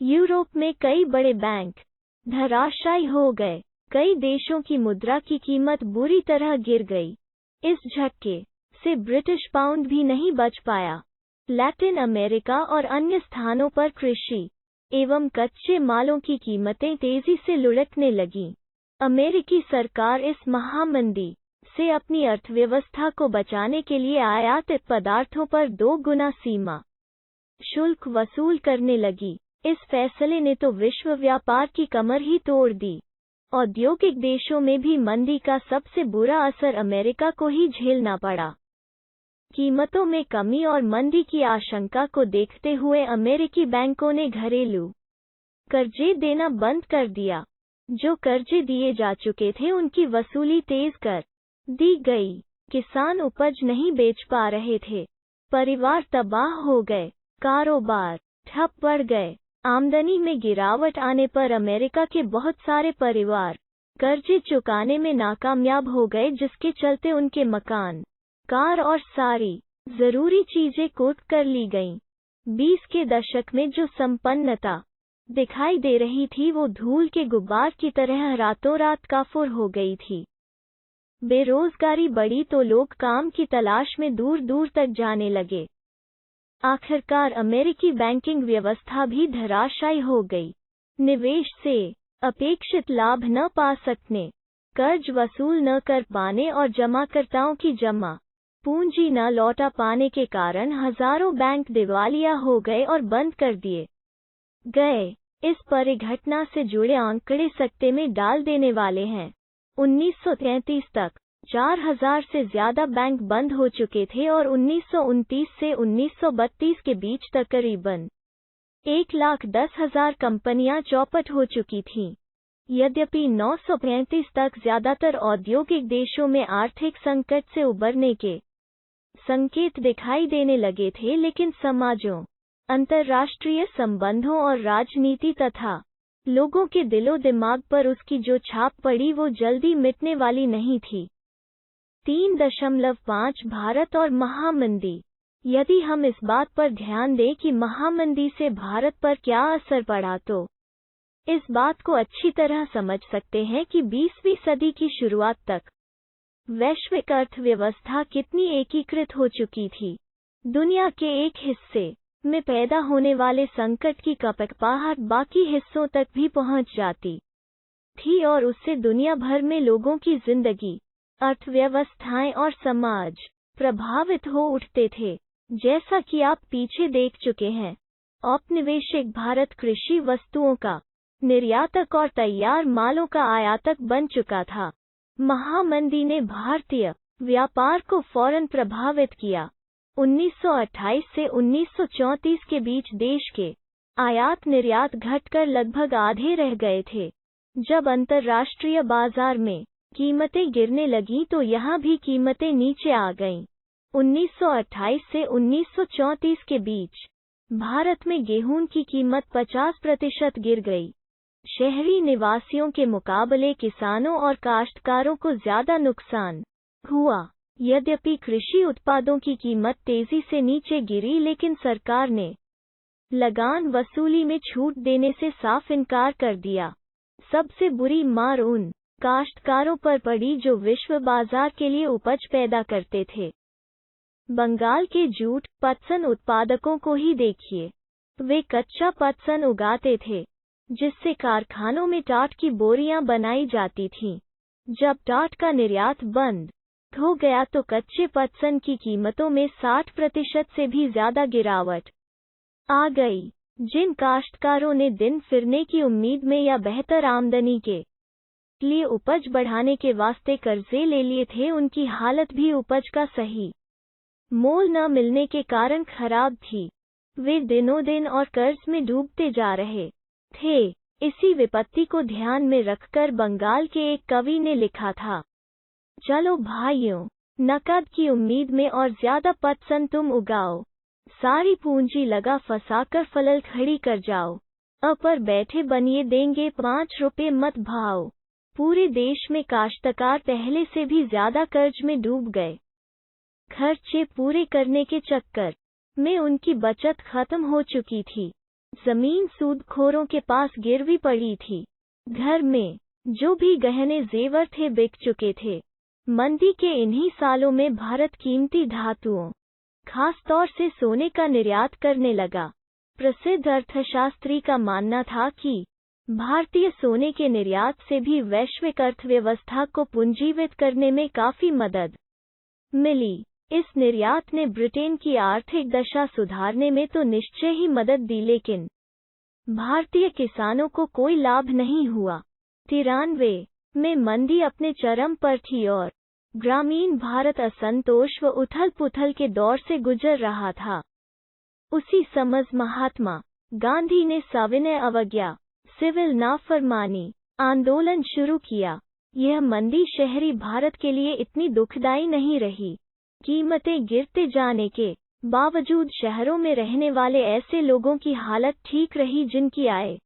Speaker 1: यूरोप में कई बड़े बैंक धराशायी हो गए। कई देशों की मुद्रा की कीमत बुरी तरह गिर गई। इस झटके से ब्रिटिश पाउंड भी नहीं बच पाया। लैटिन अमेरिका और अन्य स्थानों पर कृषि एवं कच्चे मालों की कीमतें तेजी से लुढ़कने लगीं। अमेरिकी सरकार इस महामंदी से अपनी अर्थव्यवस्था को बचाने के लिए आयातित पदार्थों पर 2 गुना सीमा शुल्क वसूल करने लगी। इस फैसले ने तो विश्व व्यापार की कमर ही तोड़ दी। औद्योगिक देशों में भी मंदी का सबसे बुरा असर अमेरिका को ही झेलना पड़ा। कीमतों में कमी और मंदी की आशंका को देखते हुए अमेरिकी बैंकों ने घरेलू कर्जे देना बंद कर दिया। जो कर्जे दिए जा चुके थे उनकी वसूली तेज कर दी गई। किसान उपज नहीं बेच पा रहे थे। परिवार तबाह हो गए। कारोबार ठप पड़ गए। आमदनी में गिरावट आने पर अमेरिका के बहुत सारे परिवार कर्जे चुकाने में नाकामयाब हो गए, जिसके चलते उनके मकान, कार और सारी जरूरी चीजें कुर्क कर ली गईं। 20 के दशक में जो संपन्नता दिखाई दे रही थी वो धूल के गुब्बार की तरह रातों रात काफुर हो गई थी। बेरोजगारी बढ़ी तो लोग काम की तलाश में दूर दूर तक जाने लगे। आखिरकार अमेरिकी बैंकिंग व्यवस्था भी धराशायी हो गई। निवेश से अपेक्षित लाभ न पा सकने, कर्ज वसूल न कर पाने और जमाकर्ताओं की जमा पूंजी न लौटा पाने के कारण हजारों बैंक दिवालिया हो गए और बंद कर दिए गए। इस परिघटना से जुड़े आंकड़े सकते में डाल देने वाले हैं। 1933 तक 4000 से ज्यादा बैंक बंद हो चुके थे और 1929 से 1932 के बीच तकरीबन 1,10,000 कंपनियां चौपट हो चुकी थीं। यद्यपि 1935 तक ज्यादातर औद्योगिक देशों में आर्थिक संकट से उबरने के संकेत दिखाई देने लगे थे, लेकिन समाजों, अंतर्राष्ट्रीय संबंधों और राजनीति तथा लोगों के दिलो दिमाग पर उसकी जो छाप पड़ी वो जल्दी मिटने वाली नहीं थी। 3.5 भारत और महामंदी। यदि हम इस बात पर ध्यान दें कि महामंदी से भारत पर क्या असर पड़ा तो इस बात को अच्छी तरह समझ सकते हैं कि 20वीं सदी की शुरुआत तक वैश्विक अर्थव्यवस्था कितनी एकीकृत हो चुकी थी। दुनिया के एक हिस्से में पैदा होने वाले संकट की कपकपाहट बाकी हिस्सों तक भी पहुंच जाती थी और उससे दुनिया भर में लोगों की जिंदगी, अर्थव्यवस्थाएं और समाज प्रभावित हो उठते थे। जैसा कि आप पीछे देख चुके हैं, औपनिवेशिक भारत कृषि वस्तुओं का निर्यातक और तैयार मालों का आयातक बन चुका था। महामंदी ने भारतीय व्यापार को फौरन प्रभावित किया। 1928 से 1934 के बीच देश के आयात निर्यात घटकर लगभग आधे रह गए थे। जब अंतर्राष्ट्रीय बाजार में कीमतें गिरने लगीं तो यहाँ भी कीमतें नीचे आ गईं। 1928 से 1934 के बीच भारत में गेहूं की कीमत 50% गिर गई। शहरी निवासियों के मुकाबले किसानों और काश्तकारों को ज्यादा नुकसान हुआ। यद्यपि कृषि उत्पादों की कीमत तेजी से नीचे गिरी, लेकिन सरकार ने लगान वसूली में छूट देने से साफ इनकार कर दिया। सबसे बुरी मार उन काश्तकारों पर पड़ी जो विश्व बाजार के लिए उपज पैदा करते थे। बंगाल के जूट पटसन उत्पादकों को ही देखिए। वे कच्चा पटसन उगाते थे, जिससे कारखानों में टाट की बोरियां बनाई जाती थीं। जब टाट का निर्यात बंद हो गया तो कच्चे पटसन की कीमतों में 60% से भी ज्यादा गिरावट आ गई। जिन काश्तकारों ने दिन फिरने की उम्मीद में या बेहतर आमदनी के लिए उपज बढ़ाने के वास्ते कर्जे ले लिए थे, उनकी हालत भी उपज का सही मोल न मिलने के कारण खराब थी। वे दिनों दिन और कर्ज में डूबते जा रहे थे। इसी विपत्ति को ध्यान में रखकर बंगाल के एक कवि ने लिखा था, चलो भाइयों, नकद की उम्मीद में और ज्यादा पटसन तुम उगाओ, सारी पूंजी लगा फंसाकर फलल खड़ी कर जाओ, पर बैठे बनिए देंगे 5 रुपए मत भाव। पूरे देश में काश्तकार पहले से भी ज्यादा कर्ज में डूब गए। खर्चे पूरे करने के चक्कर में उनकी बचत खत्म हो चुकी थी। जमीन सूदखोरों के पास गिरवी पड़ी थी। घर में जो भी गहने जेवर थे बिक चुके थे। मंदी के इन्हीं सालों में भारत कीमती धातुओं, खास तौर से सोने का निर्यात करने लगा। प्रसिद्ध अर्थशास्त्री का मानना था कि भारतीय सोने के निर्यात से भी वैश्विक अर्थव्यवस्था को पुंजीवित करने में काफी मदद मिली। इस निर्यात ने ब्रिटेन की आर्थिक दशा सुधारने में तो निश्चय ही मदद दी, लेकिन भारतीय किसानों को कोई लाभ नहीं हुआ। 93 में मंदी अपने चरम पर थी और ग्रामीण भारत असंतोष व उथल-पुथल के दौर से गुजर रहा था। उसी समय महात्मा गांधी ने सविनय अवज्ञा, सिविल नाफरमानी आंदोलन शुरू किया। यह मंदी शहरी भारत के लिए इतनी दुखदायी नहीं रही। कीमतें गिरते जाने के बावजूद शहरों में रहने वाले ऐसे लोगों की हालत ठीक रही जिनकी आय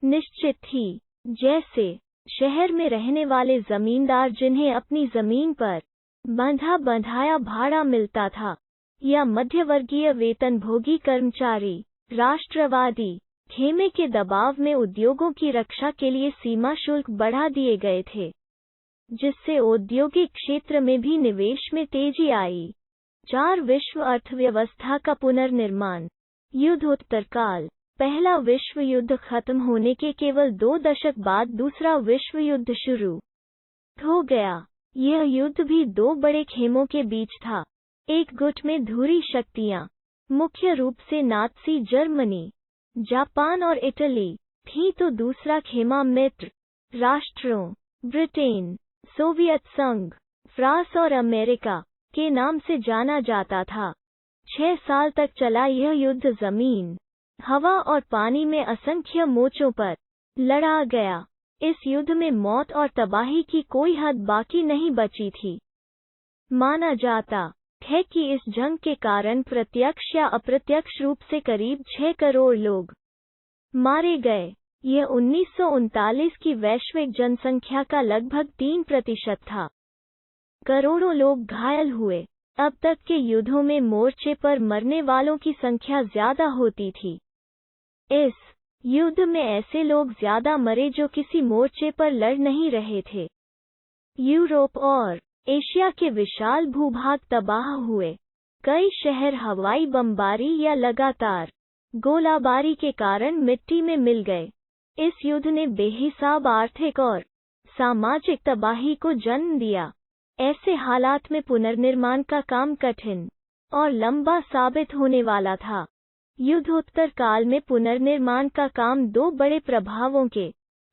Speaker 1: निश्चित थी। जैसे शहर में रहने वाले जमींदार जिन्हें अपनी जमीन पर बंधा बंधाया भाड़ा मिलता था, या मध्यवर्गीय वेतनभोगी कर्मचारी। राष्ट्रवादी खेमे के दबाव में उद्योगों की रक्षा के लिए सीमा शुल्क बढ़ा दिए गए थे, जिससे औद्योगिक क्षेत्र में भी निवेश में तेजी आई। 4 विश्व अर्थव्यवस्था का पुनर्निर्माण। युद्धोत्तरकाल। पहला विश्व युद्ध खत्म होने के केवल 2 दशक बाद दूसरा विश्व युद्ध शुरू हो गया। यह युद्ध भी 2 बड़े खेमों के बीच था। एक गुट में धुरी शक्तियां, मुख्य रूप से नात्सी जर्मनी, जापान और इटली थी, तो दूसरा खेमा मित्र राष्ट्रों, ब्रिटेन, सोवियत संघ, फ्रांस और अमेरिका के नाम से जाना जाता था। 6 साल तक चला यह युद्ध जमीन, हवा और पानी में असंख्य मोर्चों पर लड़ा गया। इस युद्ध में मौत और तबाही की कोई हद बाकी नहीं बची थी। माना जाता है कि इस जंग के कारण प्रत्यक्ष या अप्रत्यक्ष रूप से करीब 6 करोड़ लोग मारे गए। यह 1939 की वैश्विक जनसंख्या का लगभग 3% था। करोड़ों लोग घायल हुए। अब तक के युद्धों में मोर्चे पर मरने वालों की संख्या ज्यादा होती थी। इस युद्ध में ऐसे लोग ज्यादा मरे जो किसी मोर्चे पर लड़ नहीं रहे थे। यूरोप और एशिया के विशाल भूभाग तबाह हुए। कई शहर हवाई बमबारी या लगातार गोलाबारी के कारण मिट्टी में मिल गए। इस युद्ध ने बेहिसाब आर्थिक और सामाजिक तबाही को जन्म दिया। ऐसे हालात में पुनर्निर्माण का काम कठिन और लंबा साबित होने वाला था। युद्धोत्तर काल में पुनर्निर्माण का काम 2 बड़े प्रभावों के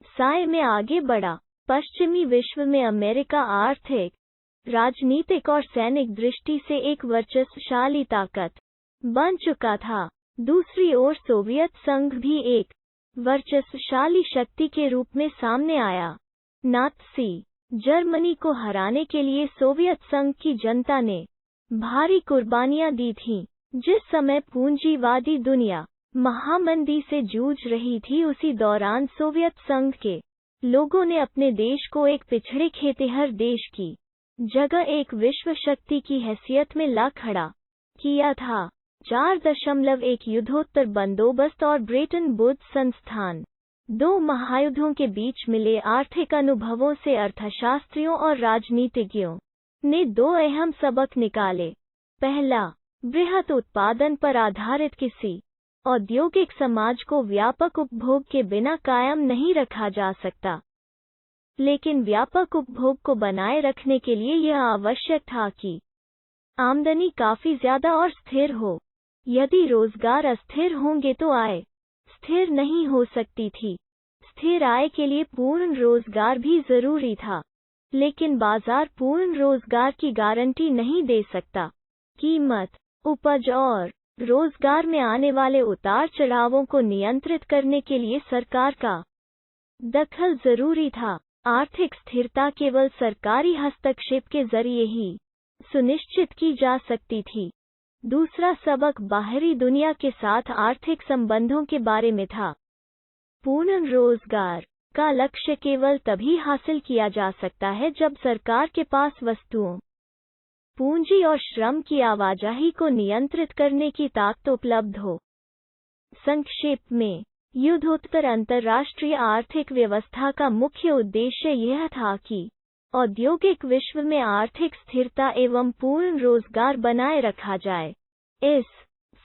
Speaker 1: साए में आगे बढ़ा। पश्चिमी विश्व में अमेरिका आर्थिक, राजनीतिक और सैनिक दृष्टि से एक वर्चस्वशाली ताकत बन चुका था। दूसरी ओर सोवियत संघ भी एक वर्चस्वशाली शक्ति के रूप में सामने आया। नात्सी जर्मनी को हराने के लिए सोवियत संघ की जनता ने भारी कुर्बानियां दी थीं। जिस समय पूंजीवादी दुनिया महामंदी से जूझ रही थी, उसी दौरान सोवियत संघ के लोगों ने अपने देश को एक पिछड़े खेतिहर देश की जगह एक विश्व शक्ति की हैसियत में ला खड़ा किया था। 4.1 युद्धोत्तर बंदोबस्त और ब्रेटन वुड्स संस्थान। 2 महायुद्धों के बीच मिले आर्थिक अनुभवों से अर्थशास्त्रियों और राजनीतिज्ञों ने 2 अहम सबक निकाले। पहला, बृहत उत्पादन पर आधारित किसी औद्योगिक समाज को व्यापक उपभोग के बिना कायम नहीं रखा जा सकता, लेकिन व्यापक उपभोग को बनाए रखने के लिए यह आवश्यक था कि आमदनी काफी ज्यादा और स्थिर हो। यदि रोजगार अस्थिर होंगे तो आय स्थिर नहीं हो सकती थी। स्थिर आय के लिए पूर्ण रोजगार भी जरूरी था, लेकिन बाजार पूर्ण रोजगार की गारंटी नहीं दे सकता। कीमत, उपज और रोजगार में आने वाले उतार चढ़ावों को नियंत्रित करने के लिए सरकार का दखल जरूरी था। आर्थिक स्थिरता केवल सरकारी हस्तक्षेप के जरिए ही सुनिश्चित की जा सकती थी। दूसरा सबक बाहरी दुनिया के साथ आर्थिक संबंधों के बारे में था। पूर्ण रोजगार का लक्ष्य केवल तभी हासिल किया जा सकता है जब सरकार के पास वस्तुओं, पूंजी और श्रम की आवाजाही को नियंत्रित करने की ताकत उपलब्ध हो। संक्षेप में, युद्धोत्तर अंतर्राष्ट्रीय आर्थिक व्यवस्था का मुख्य उद्देश्य यह था कि औद्योगिक विश्व में आर्थिक स्थिरता एवं पूर्ण रोजगार बनाए रखा जाए। इस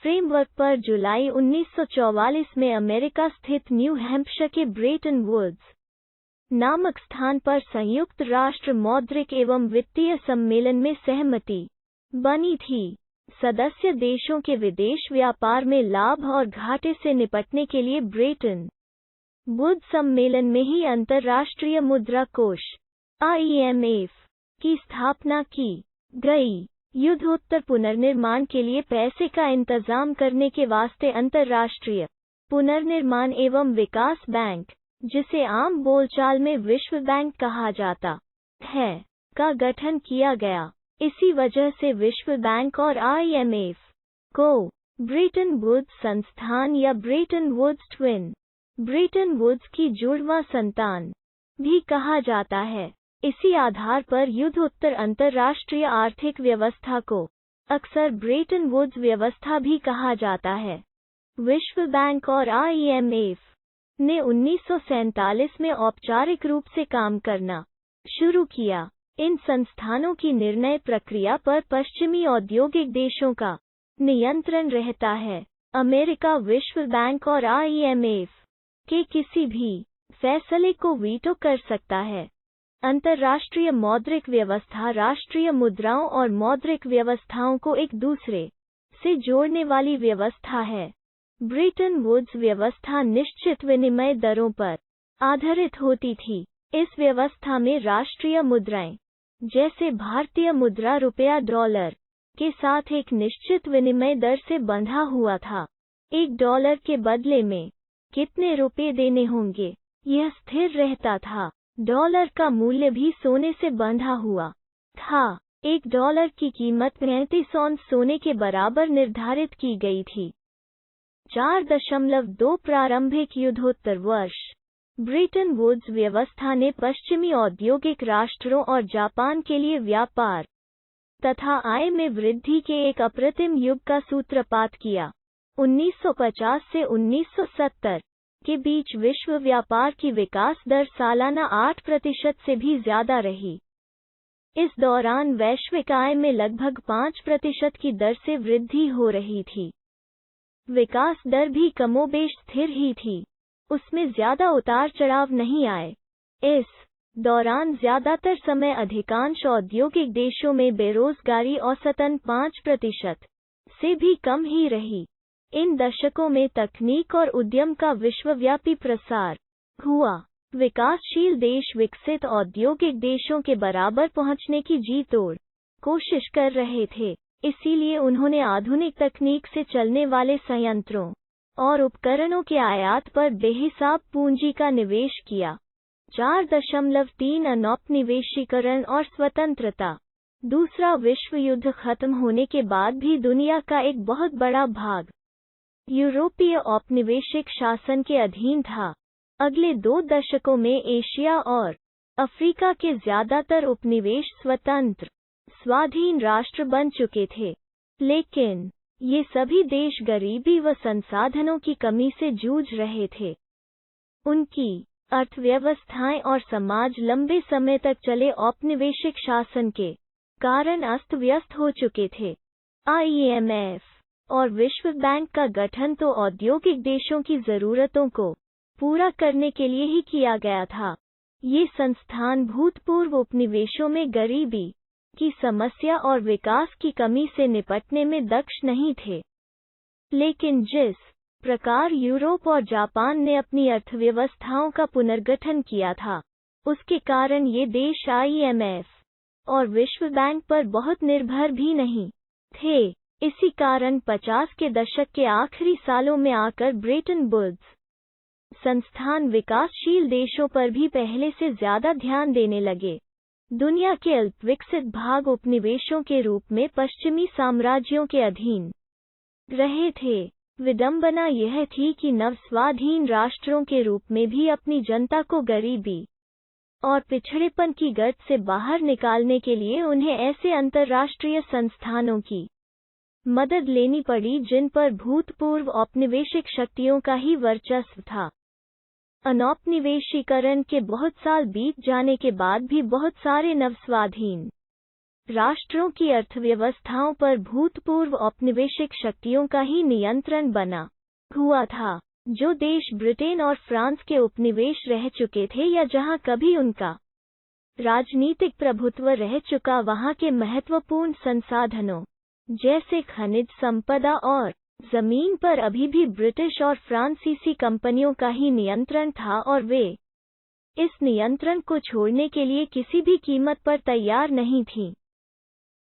Speaker 1: फ्रेमवर्क पर जुलाई 1944 में अमेरिका स्थित न्यू हैम्पशायर के ब्रेटन वुड्स नामक स्थान पर संयुक्त राष्ट्र मौद्रिक एवं वित्तीय सम्मेलन में सहमति बनी थी। सदस्य देशों के विदेश व्यापार में लाभ और घाटे से निपटने के लिए ब्रेटन वुड्स सम्मेलन में ही अंतर्राष्ट्रीय मुद्रा कोष IMF की स्थापना की गई। युद्धोत्तर पुनर्निर्माण के लिए पैसे का इंतजाम करने के वास्ते अंतर्राष्ट्रीय पुनर्निर्माण एवं विकास बैंक, जिसे आम बोलचाल में विश्व बैंक कहा जाता है, का गठन किया गया। इसी वजह से विश्व बैंक और IMF को ब्रेटन वुड्स संस्थान या Bretton Woods twin, Bretton Woods की जुड़वां संतान भी कहा जाता है। इसी आधार पर युद्धोत्तर अंतर्राष्ट्रीय आर्थिक व्यवस्था को अक्सर ब्रेटन वुड्स व्यवस्था भी कहा जाता है। विश्व बैंक और IMF ने 1947 में औपचारिक रूप से काम करना शुरू किया। इन संस्थानों की निर्णय प्रक्रिया पर पश्चिमी औद्योगिक देशों का नियंत्रण रहता है। अमेरिका विश्व बैंक और IMF के किसी भी फैसले को वीटो कर सकता है। अंतर्राष्ट्रीय मौद्रिक व्यवस्था राष्ट्रीय मुद्राओं और मौद्रिक व्यवस्थाओं को एक दूसरे से जोड़ने वाली व्यवस्था है। ब्रेटन वुड्स व्यवस्था निश्चित विनिमय दरों पर आधारित होती थी। इस व्यवस्था में राष्ट्रीय मुद्राएं, जैसे भारतीय मुद्रा रुपया डॉलर, के साथ एक निश्चित विनिमय दर से बंधा हुआ था। $1 के बदले में कितने रुपए देने होंगे, यह स्थिर रहता था। डॉलर का मूल्य भी सोने से बंधा हुआ था। $1 की कीमत 35 औंस सोने के बराबर निर्धारित की गई थी। 4.2 प्रारंभिक युद्धोत्तर वर्ष। ब्रेटन वुड्स व्यवस्था ने पश्चिमी औद्योगिक राष्ट्रों और जापान के लिए व्यापार तथा आय में वृद्धि के एक अप्रतिम युग का सूत्रपात किया। 1950 से 1970 के बीच विश्व व्यापार की विकास दर सालाना 8% से भी ज्यादा रही। इस दौरान वैश्विक आय में लगभग 5% की दर से वृद्धि हो रही थी। विकास दर भी कमोबेश स्थिर ही थी, उसमें ज्यादा उतार चढ़ाव नहीं आए। इस दौरान ज्यादातर समय अधिकांश औद्योगिक देशों में बेरोजगारी औसतन 5% से भी कम ही रही। इन दशकों में तकनीक और उद्यम का विश्वव्यापी प्रसार हुआ। विकासशील देश विकसित औद्योगिक देशों के बराबर पहुंचने की जी तोड़ कोशिश कर रहे थे। इसीलिए उन्होंने आधुनिक तकनीक से चलने वाले संयंत्रों और उपकरणों के आयात पर बेहिसाब पूंजी का निवेश किया। 4.3 अनौपनिवेशीकरण और स्वतंत्रता। दूसरा विश्व युद्ध खत्म होने के बाद भी दुनिया का एक बहुत बड़ा भाग यूरोपीय औपनिवेशिक शासन के अधीन था। अगले 2 दशकों में एशिया और अफ्रीका के ज्यादातर उपनिवेश स्वतंत्र, स्वाधीन राष्ट्र बन चुके थे। लेकिन ये सभी देश गरीबी व संसाधनों की कमी से जूझ रहे थे। उनकी अर्थव्यवस्थाएं और समाज लंबे समय तक चले औपनिवेशिक शासन के कारण अस्त व्यस्त हो चुके थे। IMF और विश्व बैंक का गठन तो औद्योगिक देशों की जरूरतों को पूरा करने के लिए ही किया गया था। ये संस्थान भूतपूर्व उपनिवेशों में गरीबी की समस्या और विकास की कमी से निपटने में दक्ष नहीं थे। लेकिन जिस प्रकार यूरोप और जापान ने अपनी अर्थव्यवस्थाओं का पुनर्गठन किया था, उसके कारण ये देश IMF और विश्व बैंक पर बहुत निर्भर भी नहीं थे। इसी कारण 50 के दशक के आखिरी सालों में आकर ब्रेटन वुड्स संस्थान विकासशील देशों पर भी पहले से ज्यादा ध्यान देने लगे। दुनिया के अल्पविकसित भाग उपनिवेशों के रूप में पश्चिमी साम्राज्यों के अधीन रहे थे। विडंबना यह थी कि नवस्वाधीन राष्ट्रों के रूप में भी अपनी जनता को गरीबी और पिछड़ेपन की गर्त से बाहर निकालने के लिए उन्हें ऐसे अंतर्राष्ट्रीय संस्थानों की मदद लेनी पड़ी जिन पर भूतपूर्व औपनिवेशिक शक्तियों का ही वर्चस्व था। अनौपनिवेशीकरण के बहुत साल बीत जाने के बाद भी बहुत सारे नवस्वाधीन राष्ट्रों की अर्थव्यवस्थाओं पर भूतपूर्व औपनिवेशिक शक्तियों का ही नियंत्रण बना हुआ था। जो देश ब्रिटेन और फ्रांस के उपनिवेश रह चुके थे या जहां कभी उनका राजनीतिक प्रभुत्व रह चुका, वहां के महत्वपूर्ण संसाधनों जैसे खनिज संपदा और जमीन पर अभी भी ब्रिटिश और फ्रांसीसी कंपनियों का ही नियंत्रण था और वे इस नियंत्रण को छोड़ने के लिए किसी भी कीमत पर तैयार नहीं थीं।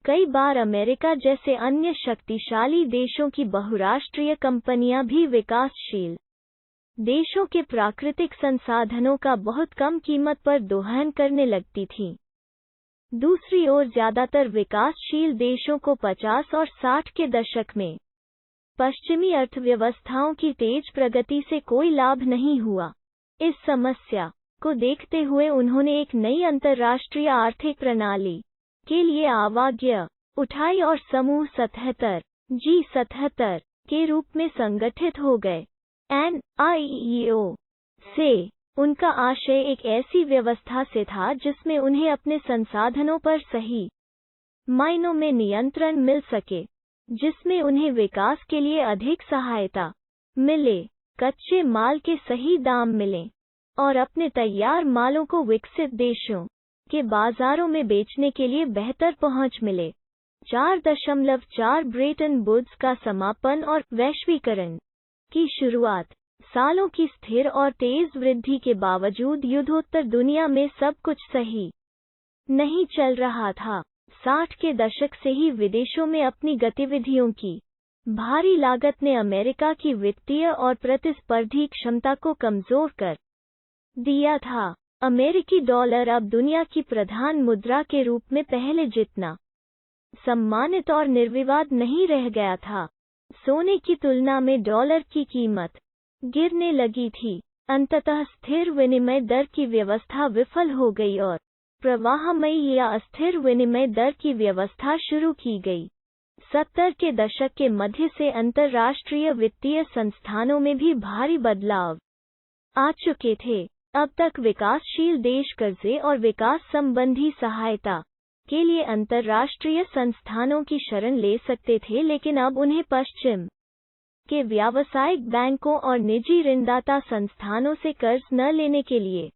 Speaker 1: कई बार अमेरिका जैसे अन्य शक्तिशाली देशों की बहुराष्ट्रीय कंपनियां भी विकासशील देशों के प्राकृतिक संसाधनों का बहुत कम कीमत पर दोहन करने लगती थीं। दूसरी ओर ज्यादातर विकासशील देशों को 50 और 60 के दशक में पश्चिमी अर्थव्यवस्थाओं की तेज प्रगति से कोई लाभ नहीं हुआ। इस समस्या को देखते हुए उन्होंने एक नई अंतर्राष्ट्रीय आर्थिक प्रणाली के लिए आवाज़ उठाई और समूह 77 G77 के रूप में संगठित हो गए। NIEO से उनका आशय एक ऐसी व्यवस्था से था जिसमें उन्हें अपने संसाधनों पर सही मायनों में नियंत्रण मिल सके, जिसमें उन्हें विकास के लिए अधिक सहायता मिले, कच्चे माल के सही दाम मिलें और अपने तैयार मालों को विकसित देशों के बाजारों में बेचने के लिए बेहतर पहुंच मिले। 4.4 ब्रेटन वुड्स का समापन और वैश्वीकरण की शुरुआत। सालों की स्थिर और तेज वृद्धि के बावजूद युद्धोत्तर दुनिया में सब कुछ सही नहीं चल रहा था। 60 के दशक से ही विदेशों में अपनी गतिविधियों की भारी लागत ने अमेरिका की वित्तीय और प्रतिस्पर्धी क्षमता को कमजोर कर दिया था। अमेरिकी डॉलर अब दुनिया की प्रधान मुद्रा के रूप में पहले जितना सम्मानित और निर्विवाद नहीं रह गया था। सोने की तुलना में डॉलर की कीमत गिरने लगी थी। अंततः स्थिर विनिमय दर की व्यवस्था विफल हो गई और प्रवाहमयी या अस्थिर विनिमय दर की व्यवस्था शुरू की गई। 70 के दशक के मध्य से अंतर्राष्ट्रीय वित्तीय संस्थानों में भी भारी बदलाव आ चुके थे। अब तक विकासशील देश कर्जे और विकास संबंधी सहायता के लिए अंतर्राष्ट्रीय संस्थानों की शरण ले सकते थे, लेकिन अब उन्हें पश्चिम के व्यावसायिक बैंकों और निजी ऋणदाता संस्थानों से कर्ज न लेने के लिए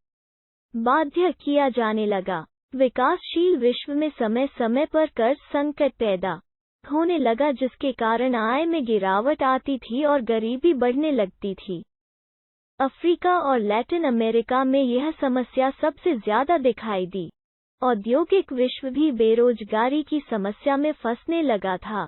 Speaker 1: बाध्य किया जाने लगा। विकासशील विश्व में समय समय पर कर्ज संकट पैदा होने लगा, जिसके कारण आय में गिरावट आती थी और गरीबी बढ़ने लगती थी। अफ्रीका और लैटिन अमेरिका में यह समस्या सबसे ज्यादा दिखाई दी। औद्योगिक विश्व भी बेरोजगारी की समस्या में फंसने लगा था।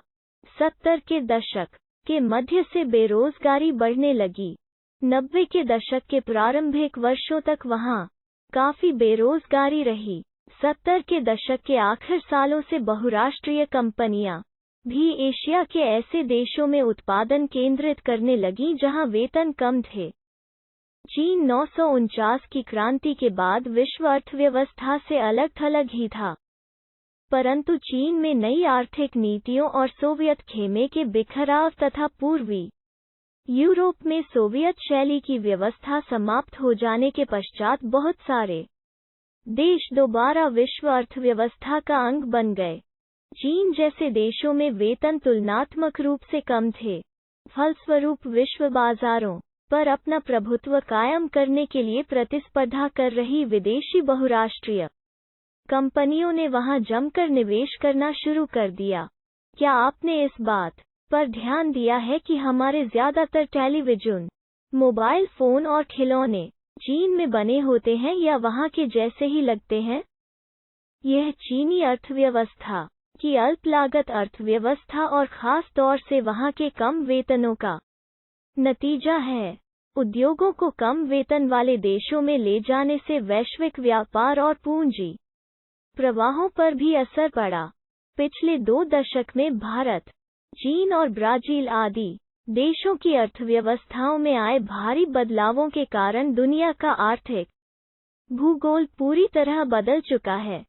Speaker 1: 70 के दशक के मध्य से बेरोजगारी बढ़ने लगी। 90 के दशक के प्रारंभिक वर्षों तक वहां काफी बेरोजगारी रही। 70 के दशक के आखिर सालों से बहुराष्ट्रीय कंपनियां भी एशिया के ऐसे देशों में उत्पादन केंद्रित करने लगीं जहां वेतन कम थे। चीन 949 की क्रांति के बाद विश्व अर्थव्यवस्था से अलग थलग ही था, परंतु चीन में नई आर्थिक नीतियों और सोवियत खेमे के बिखराव तथा पूर्वी यूरोप में सोवियत शैली की व्यवस्था समाप्त हो जाने के पश्चात बहुत सारे देश दोबारा विश्व अर्थव्यवस्था का अंग बन गए। चीन जैसे देशों में वेतन तुलनात्मक रूप से कम थे, फलस्वरूप विश्व बाजारों पर अपना प्रभुत्व कायम करने के लिए प्रतिस्पर्धा कर रही विदेशी बहुराष्ट्रीय कंपनियों ने वहां जमकर निवेश करना शुरू कर दिया। क्या आपने इस बात पर ध्यान दिया है कि हमारे ज्यादातर टेलीविजन, मोबाइल फोन और खिलौने चीन में बने होते हैं या वहां के जैसे ही लगते हैं? यह चीनी अर्थव्यवस्था की अल्प लागत अर्थव्यवस्था और खास तौर से वहां के कम वेतनों का नतीजा है। उद्योगों को कम वेतन वाले देशों में ले जाने से वैश्विक व्यापार और पूंजी प्रवाहों पर भी असर पड़ा। पिछले 2 दशक में भारत, चीन और ब्राजील आदि देशों की अर्थव्यवस्थाओं में आए भारी बदलावों के कारण दुनिया का आर्थिक भूगोल पूरी तरह बदल चुका है।